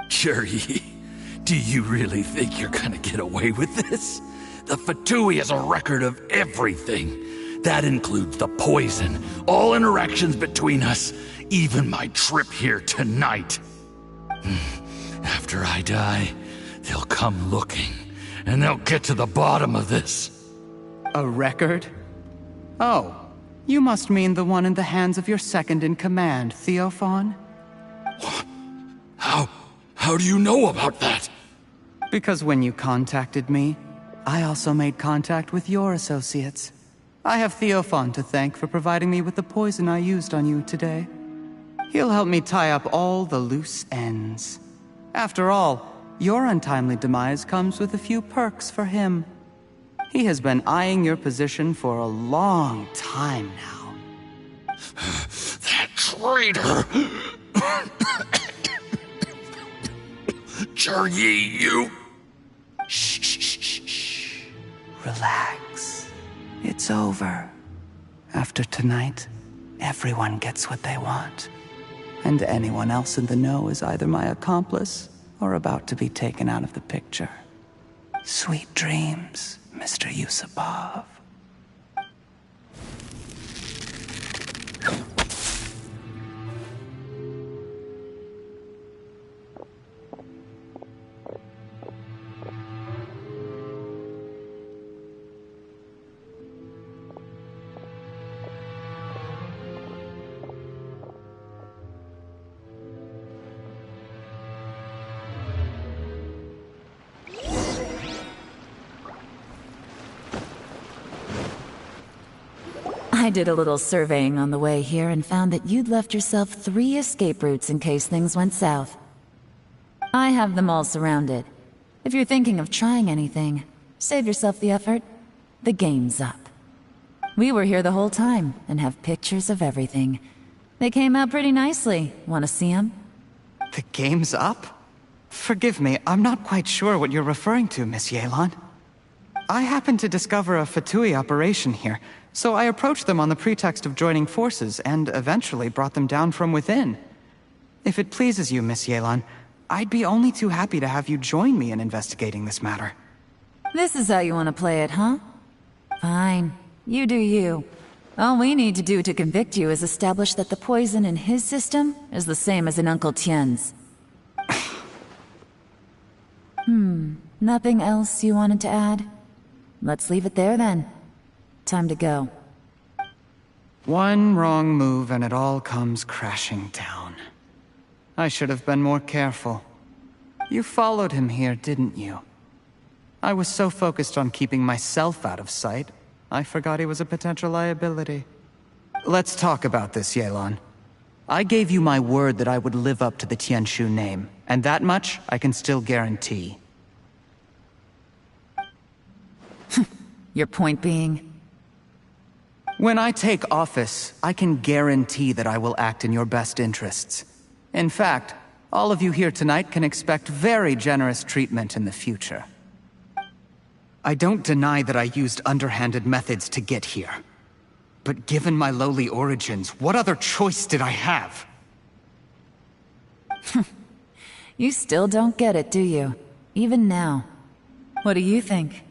Cherry, do you really think you're gonna get away with this? The Fatui has a record of everything. That includes the poison, all interactions between us, even my trip here tonight. After I die, they'll come looking, and they'll get to the bottom of this. A record? Oh, you must mean the one in the hands of your second-in-command, Theophan? How do you know about that? Because when you contacted me, I also made contact with your associates. I have Theophan to thank for providing me with the poison I used on you today. He'll help me tie up all the loose ends. After all, your untimely demise comes with a few perks for him. He has been eyeing your position for a long time now. That traitor! Cherry, you... Shh. Relax. It's over. After tonight, everyone gets what they want. And anyone else in the know is either my accomplice or about to be taken out of the picture. Sweet dreams, Mr. Yusupov. I did a little surveying on the way here and found that you'd left yourself 3 escape routes in case things went south. I have them all surrounded. If you're thinking of trying anything, save yourself the effort. The game's up. We were here the whole time and have pictures of everything. They came out pretty nicely. Want to see them? The game's up? Forgive me, I'm not quite sure what you're referring to, Miss Yelan. I happened to discover a Fatui operation here, so I approached them on the pretext of joining forces and eventually brought them down from within. If it pleases you, Miss Yelan, I'd be only too happy to have you join me in investigating this matter. This is how you want to play it, huh? Fine. You do you. All we need to do to convict you is establish that the poison in his system is the same as in Uncle Tien's. Nothing else you wanted to add? Let's leave it there then. Time to go. One wrong move and it all comes crashing down. I should have been more careful. You followed him here, didn't you? I was so focused on keeping myself out of sight, I forgot he was a potential liability. Let's talk about this, Yelan. I gave you my word that I would live up to the Tianshu name, and that much I can still guarantee. Your point being? When I take office, I can guarantee that I will act in your best interests. In fact, all of you here tonight can expect very generous treatment in the future. I don't deny that I used underhanded methods to get here. But given my lowly origins, what other choice did I have? You still don't get it, do you? Even now. What do you think?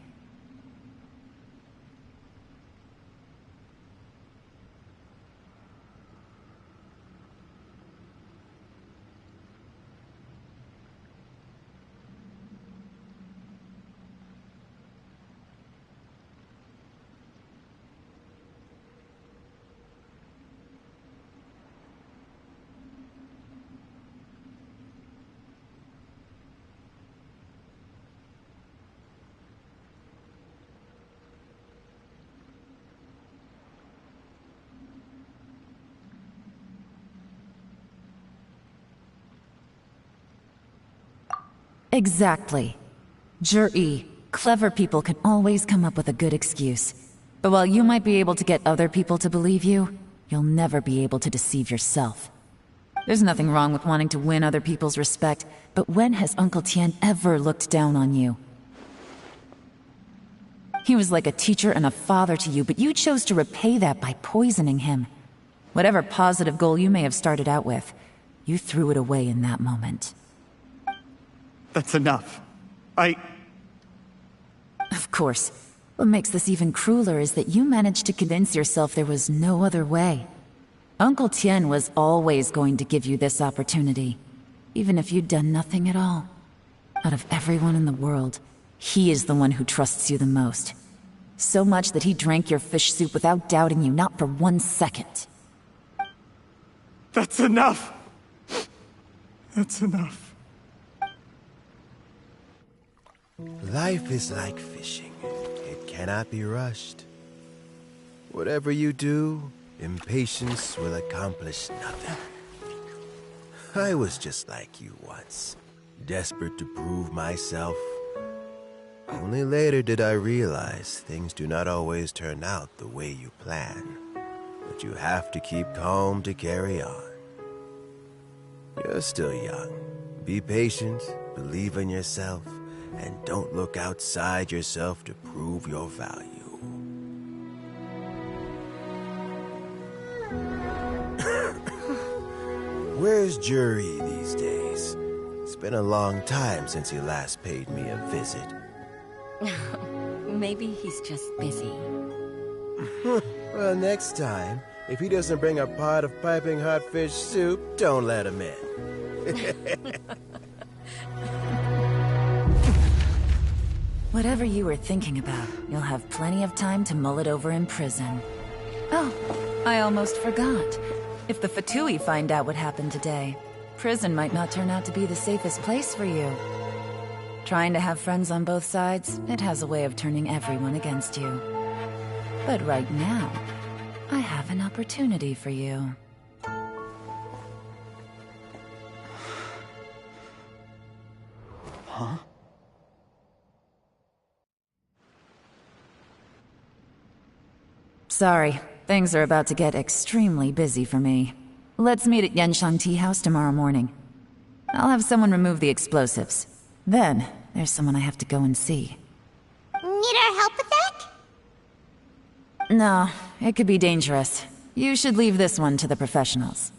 Exactly. Jur-E, Clever people can always come up with a good excuse. But while you might be able to get other people to believe you, you'll never be able to deceive yourself. There's nothing wrong with wanting to win other people's respect, but when has Uncle Tian ever looked down on you? He was like a teacher and a father to you, but you chose to repay that by poisoning him. Whatever positive goal you may have started out with, you threw it away in that moment. That's enough. Of course. What makes this even crueler is that you managed to convince yourself there was no other way. Uncle Tian was always going to give you this opportunity, even if you'd done nothing at all. Out of everyone in the world, he is the one who trusts you the most. So much that he drank your fish soup without doubting you, not for 1 second. That's enough! That's enough. Life is like fishing. It cannot be rushed. Whatever you do, impatience will accomplish nothing. I was just like you once, desperate to prove myself. Only later did I realize things do not always turn out the way you plan. But you have to keep calm to carry on. You're still young. Be patient, believe in yourself, and don't look outside yourself to prove your value. Where's Jury these days? It's been a long time since he last paid me a visit. Maybe he's just busy. Well, next time, if he doesn't bring a pot of piping hot fish soup, don't let him in. Whatever you were thinking about, you'll have plenty of time to mull it over in prison. Oh, I almost forgot. If the Fatui find out what happened today, prison might not turn out to be the safest place for you. Trying to have friends on both sides, it has a way of turning everyone against you. But right now, I have an opportunity for you. Huh? Sorry, things are about to get extremely busy for me. Let's meet at Yanshang Tea House tomorrow morning. I'll have someone remove the explosives. Then, there's someone I have to go and see. Need our help with that? No, it could be dangerous. You should leave this one to the professionals.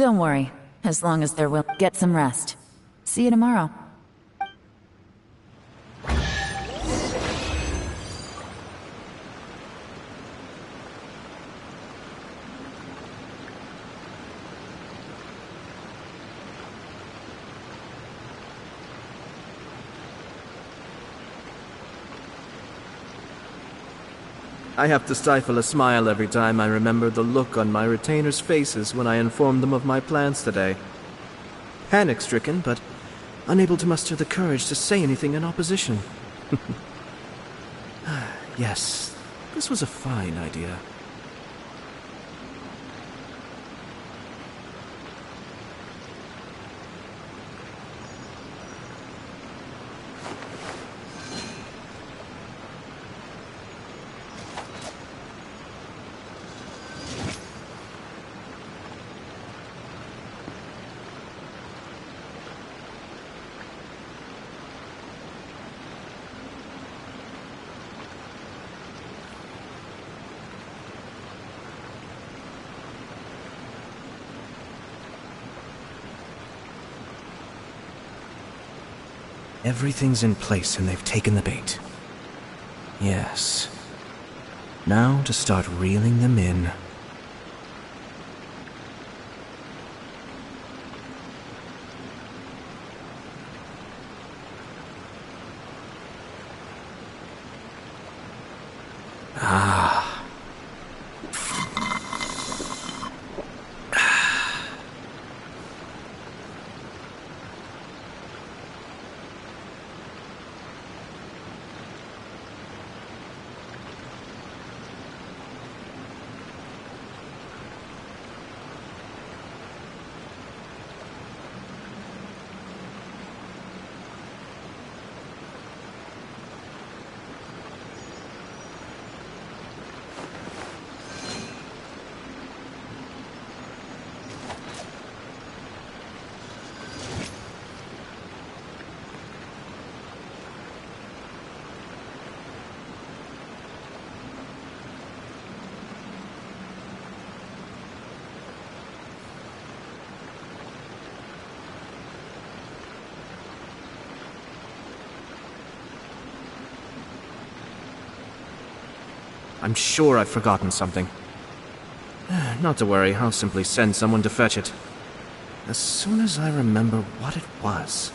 Don't worry. As long as they're willing, get some rest. See you tomorrow. I have to stifle a smile every time I remember the look on my retainers' faces when I informed them of my plans today. Panic-stricken, but unable to muster the courage to say anything in opposition. Yes, this was a fine idea. Everything's in place and they've taken the bait. Yes. Now to start reeling them in. I'm sure I've forgotten something. Not to worry, I'll simply send someone to fetch it. As soon as I remember what it was.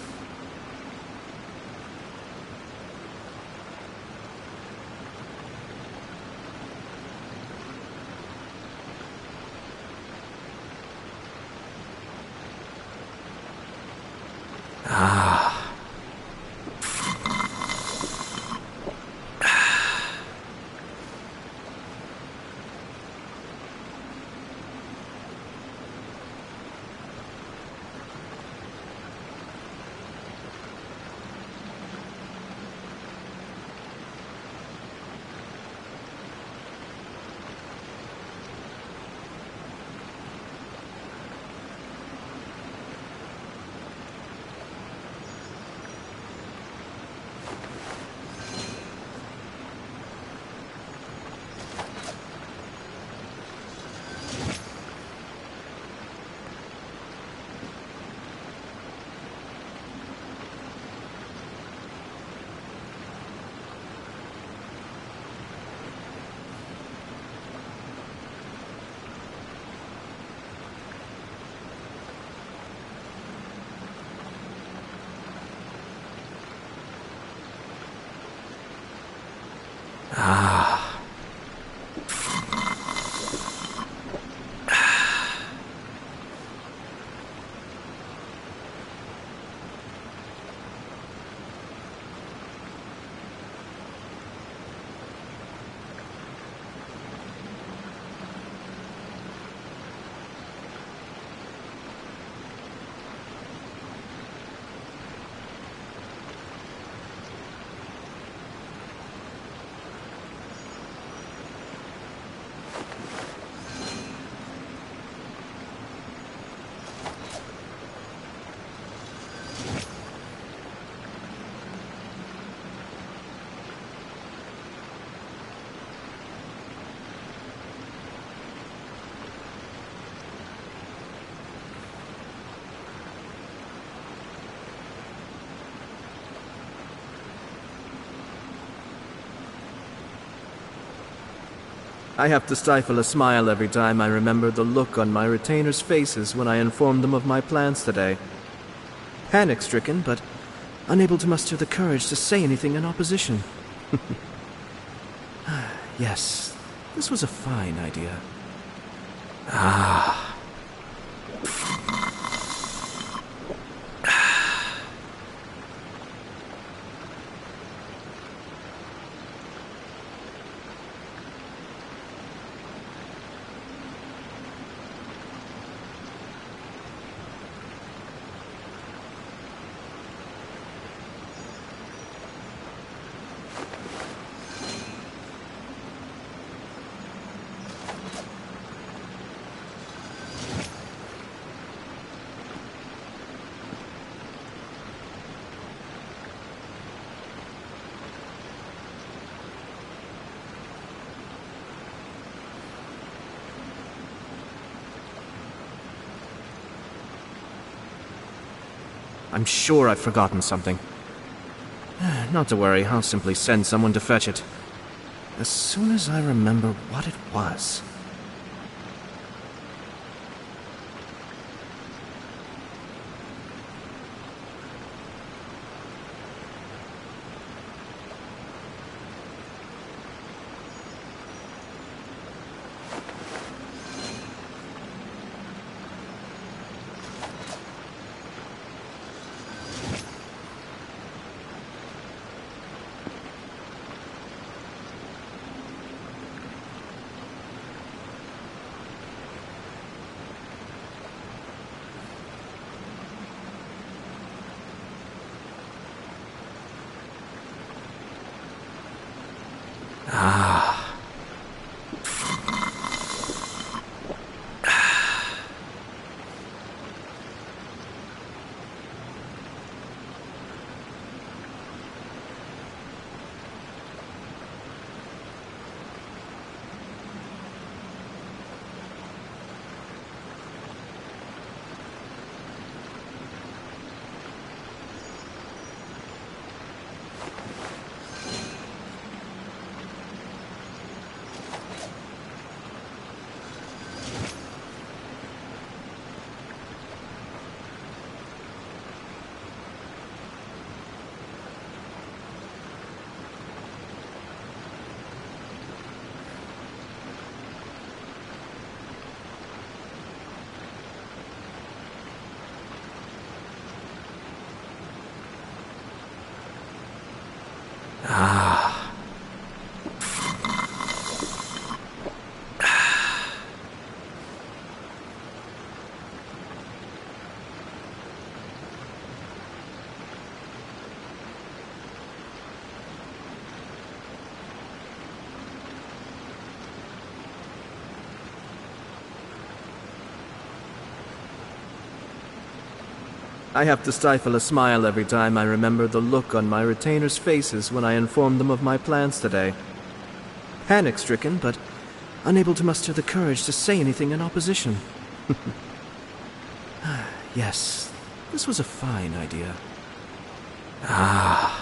I have to stifle a smile every time I remember the look on my retainers' faces when I informed them of my plans today. Panic-stricken, but unable to muster the courage to say anything in opposition. Yes, this was a fine idea. Ah. I'm sure I've forgotten something. Not to worry, I'll simply send someone to fetch it. As soon as I remember what it was. I have to stifle a smile every time I remember the look on my retainers' faces when I informed them of my plans today. Panic-stricken, but unable to muster the courage to say anything in opposition. Yes, this was a fine idea. Ah.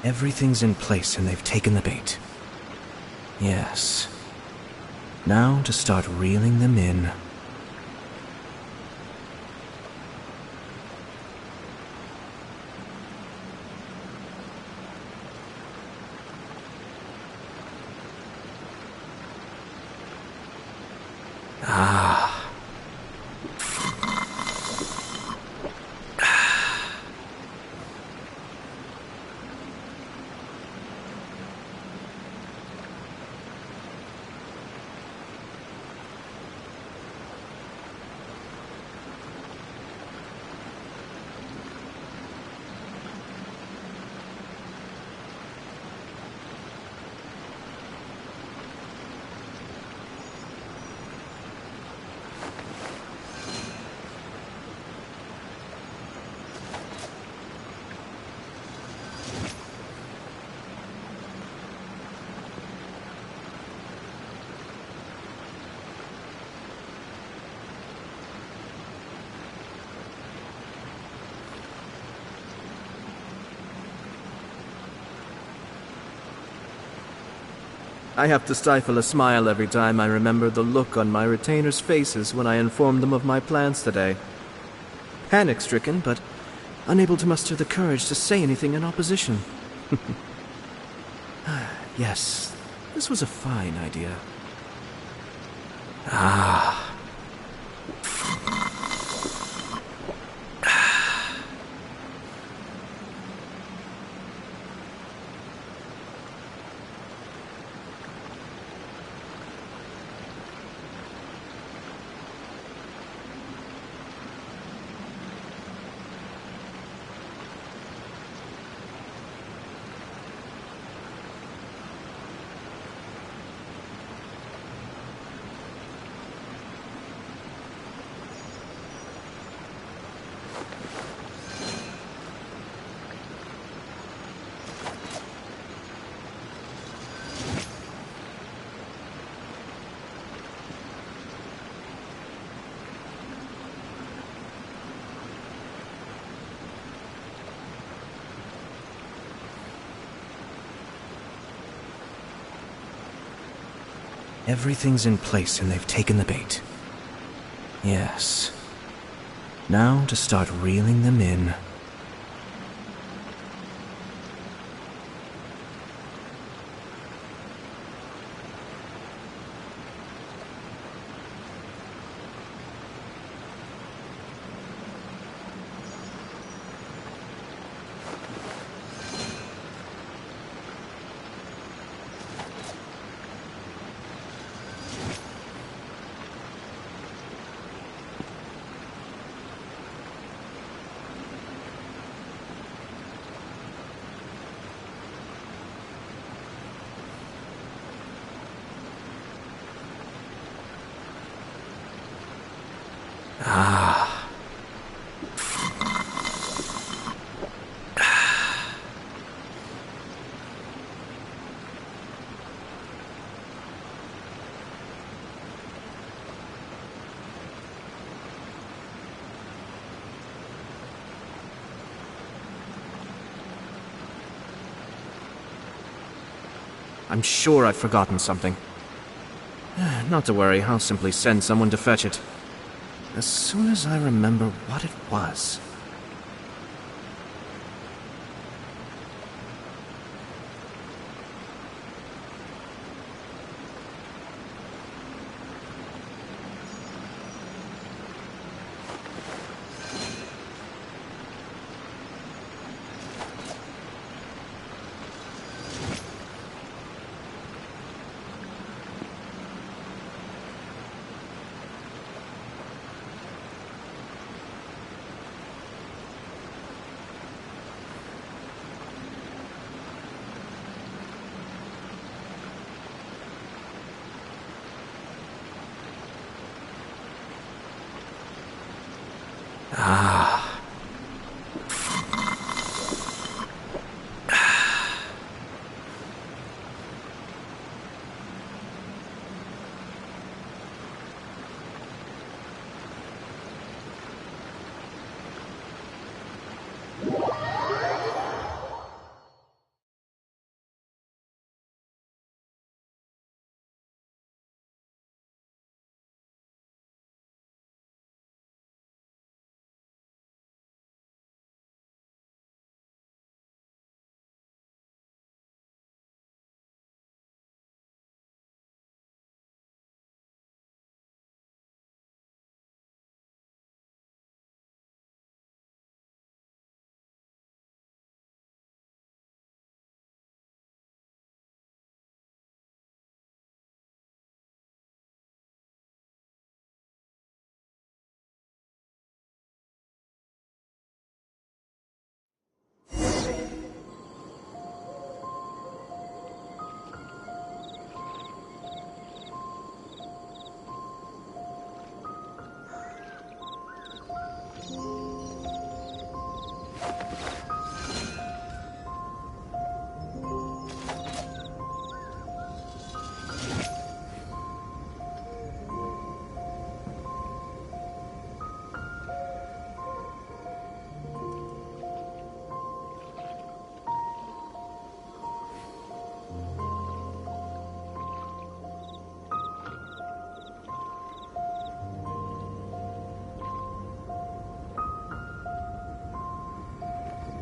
Everything's in place and they've taken the bait. Yes. Now to start reeling them in. I have to stifle a smile every time I remember the look on my retainers' faces when I informed them of my plans today. Panic-stricken, but unable to muster the courage to say anything in opposition. Yes, this was a fine idea. Everything's in place and they've taken the bait. Yes. Now to start reeling them in. I'm sure I've forgotten something. Not to worry, I'll simply send someone to fetch it. As soon as I remember what it was.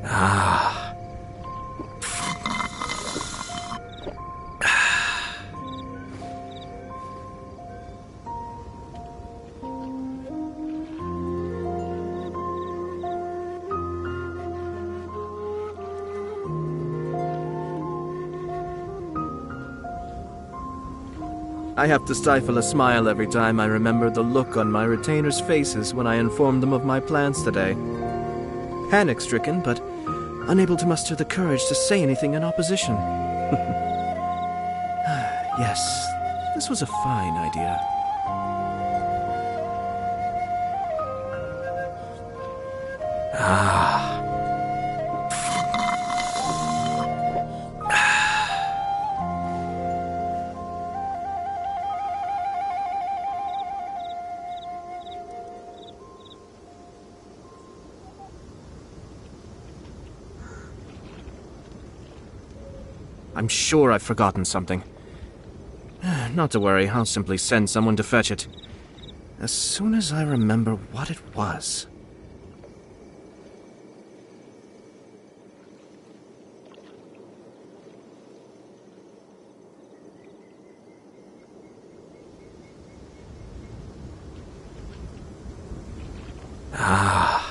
Ah. I have to stifle a smile every time I remember the look on my retainers' faces when I informed them of my plans today. Panic-stricken, but unable to muster the courage to say anything in opposition. Yes, this was a fine idea. Ah. I'm sure I've forgotten something. Not to worry, I'll simply send someone to fetch it. As soon as I remember what it was. Ah.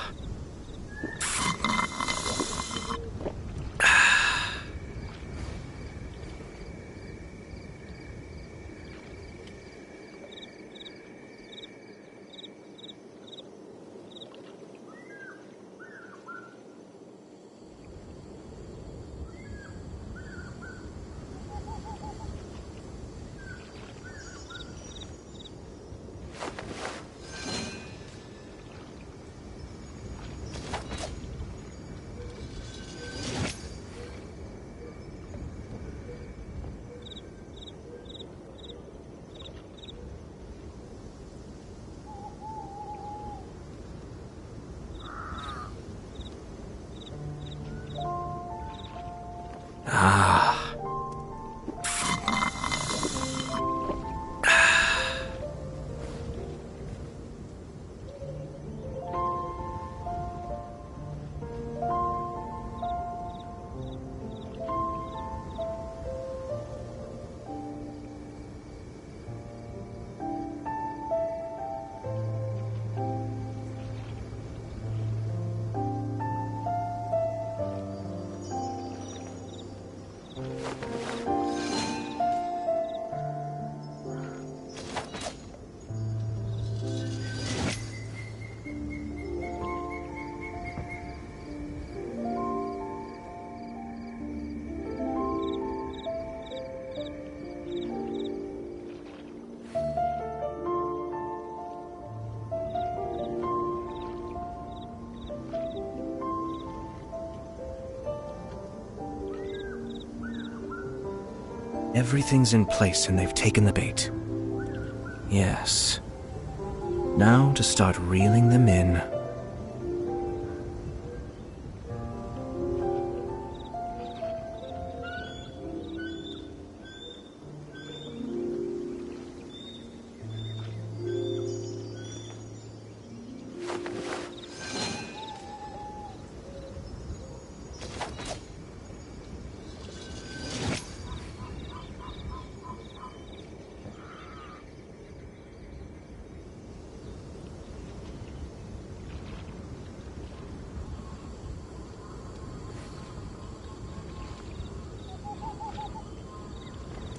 Everything's in place and they've taken the bait. Yes. Now to start reeling them in.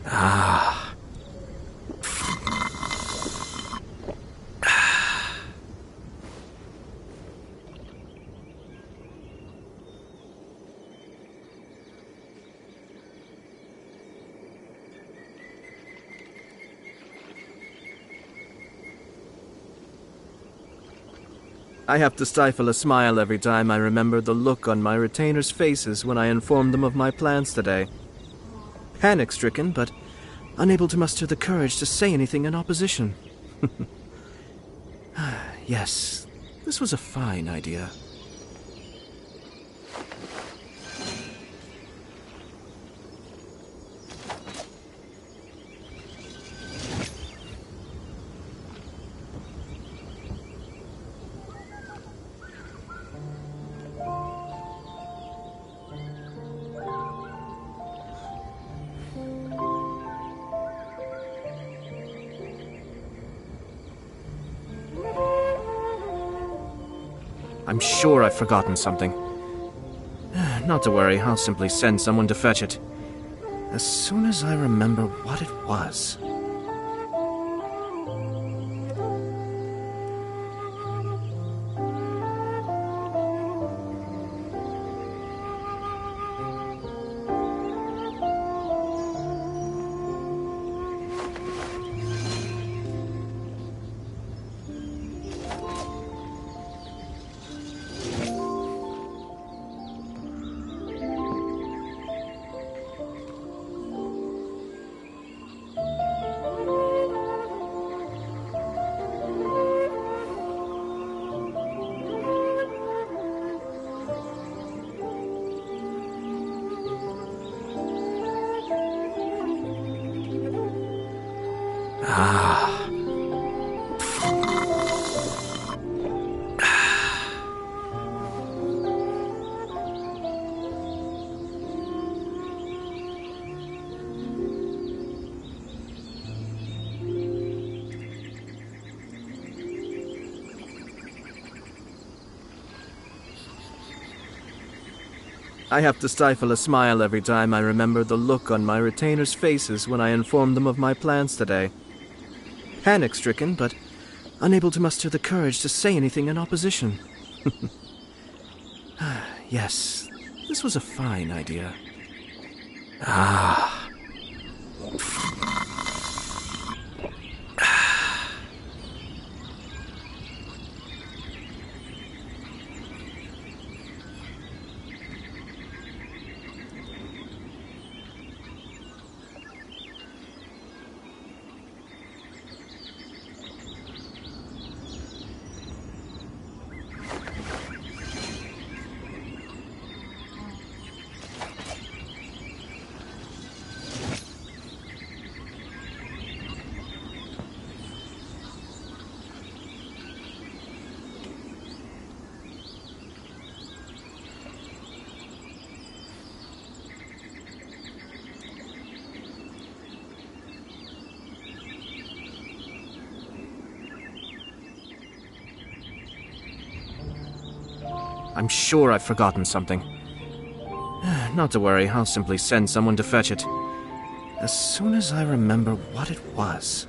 Ah. I have to stifle a smile every time I remember the look on my retainers' faces when I informed them of my plans today. Panic-stricken, but unable to muster the courage to say anything in opposition. Yes, this was a fine idea. I'm sure I've forgotten something. Not to worry, I'll simply send someone to fetch it. As soon as I remember what it was. I have to stifle a smile every time I remember the look on my retainers' faces when I informed them of my plans today. Panic-stricken, but unable to muster the courage to say anything in opposition. Yes, this was a fine idea. I'm sure I've forgotten something. Not to worry, I'll simply send someone to fetch it. As soon as I remember what it was.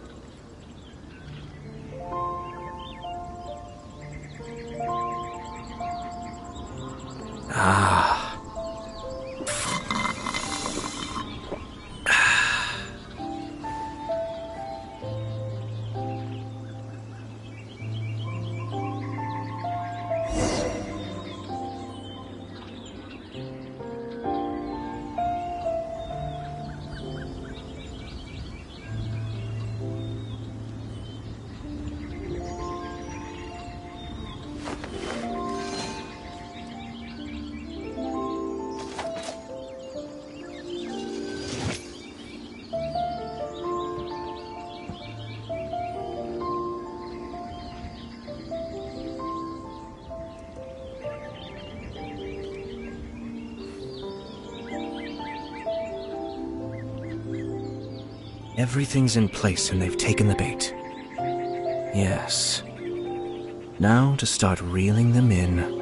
Everything's in place and they've taken the bait. Yes. Now to start reeling them in.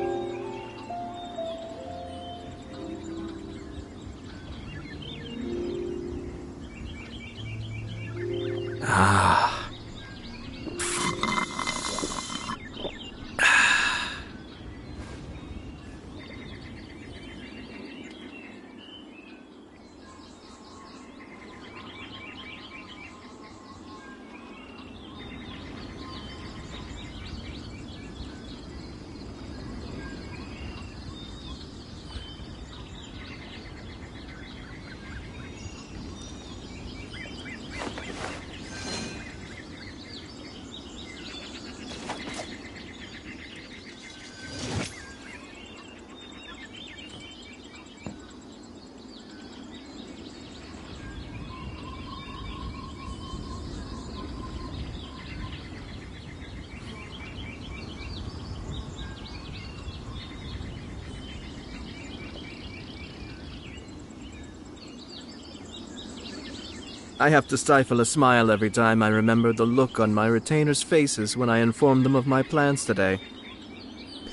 I have to stifle a smile every time I remember the look on my retainers' faces when I informed them of my plans today.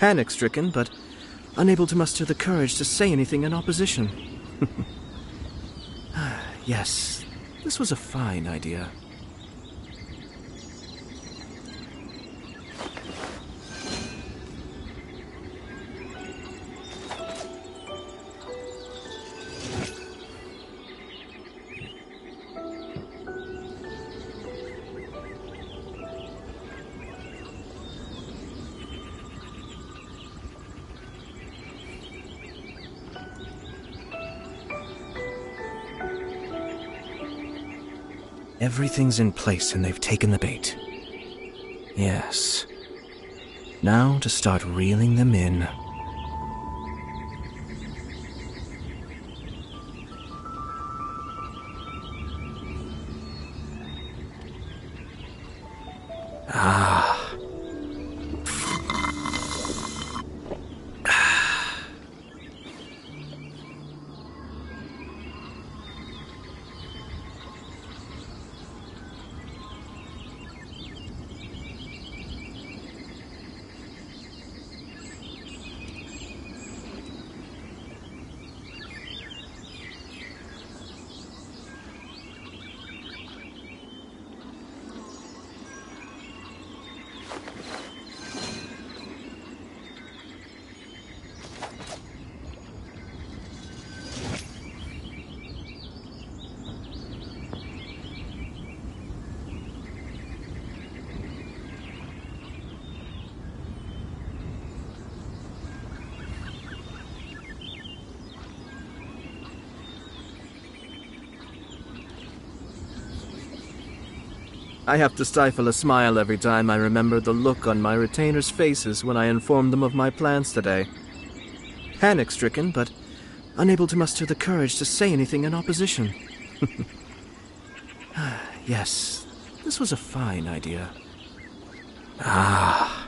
Panic-stricken, but unable to muster the courage to say anything in opposition. Yes, this was a fine idea. Everything's in place and they've taken the bait. Yes. Now to start reeling them in. Ah. I have to stifle a smile every time I remember the look on my retainers' faces when I informed them of my plans today. Panic-stricken, but unable to muster the courage to say anything in opposition. Yes, this was a fine idea. Ah.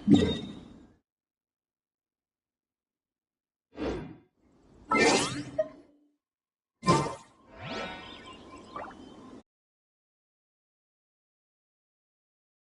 Yeah.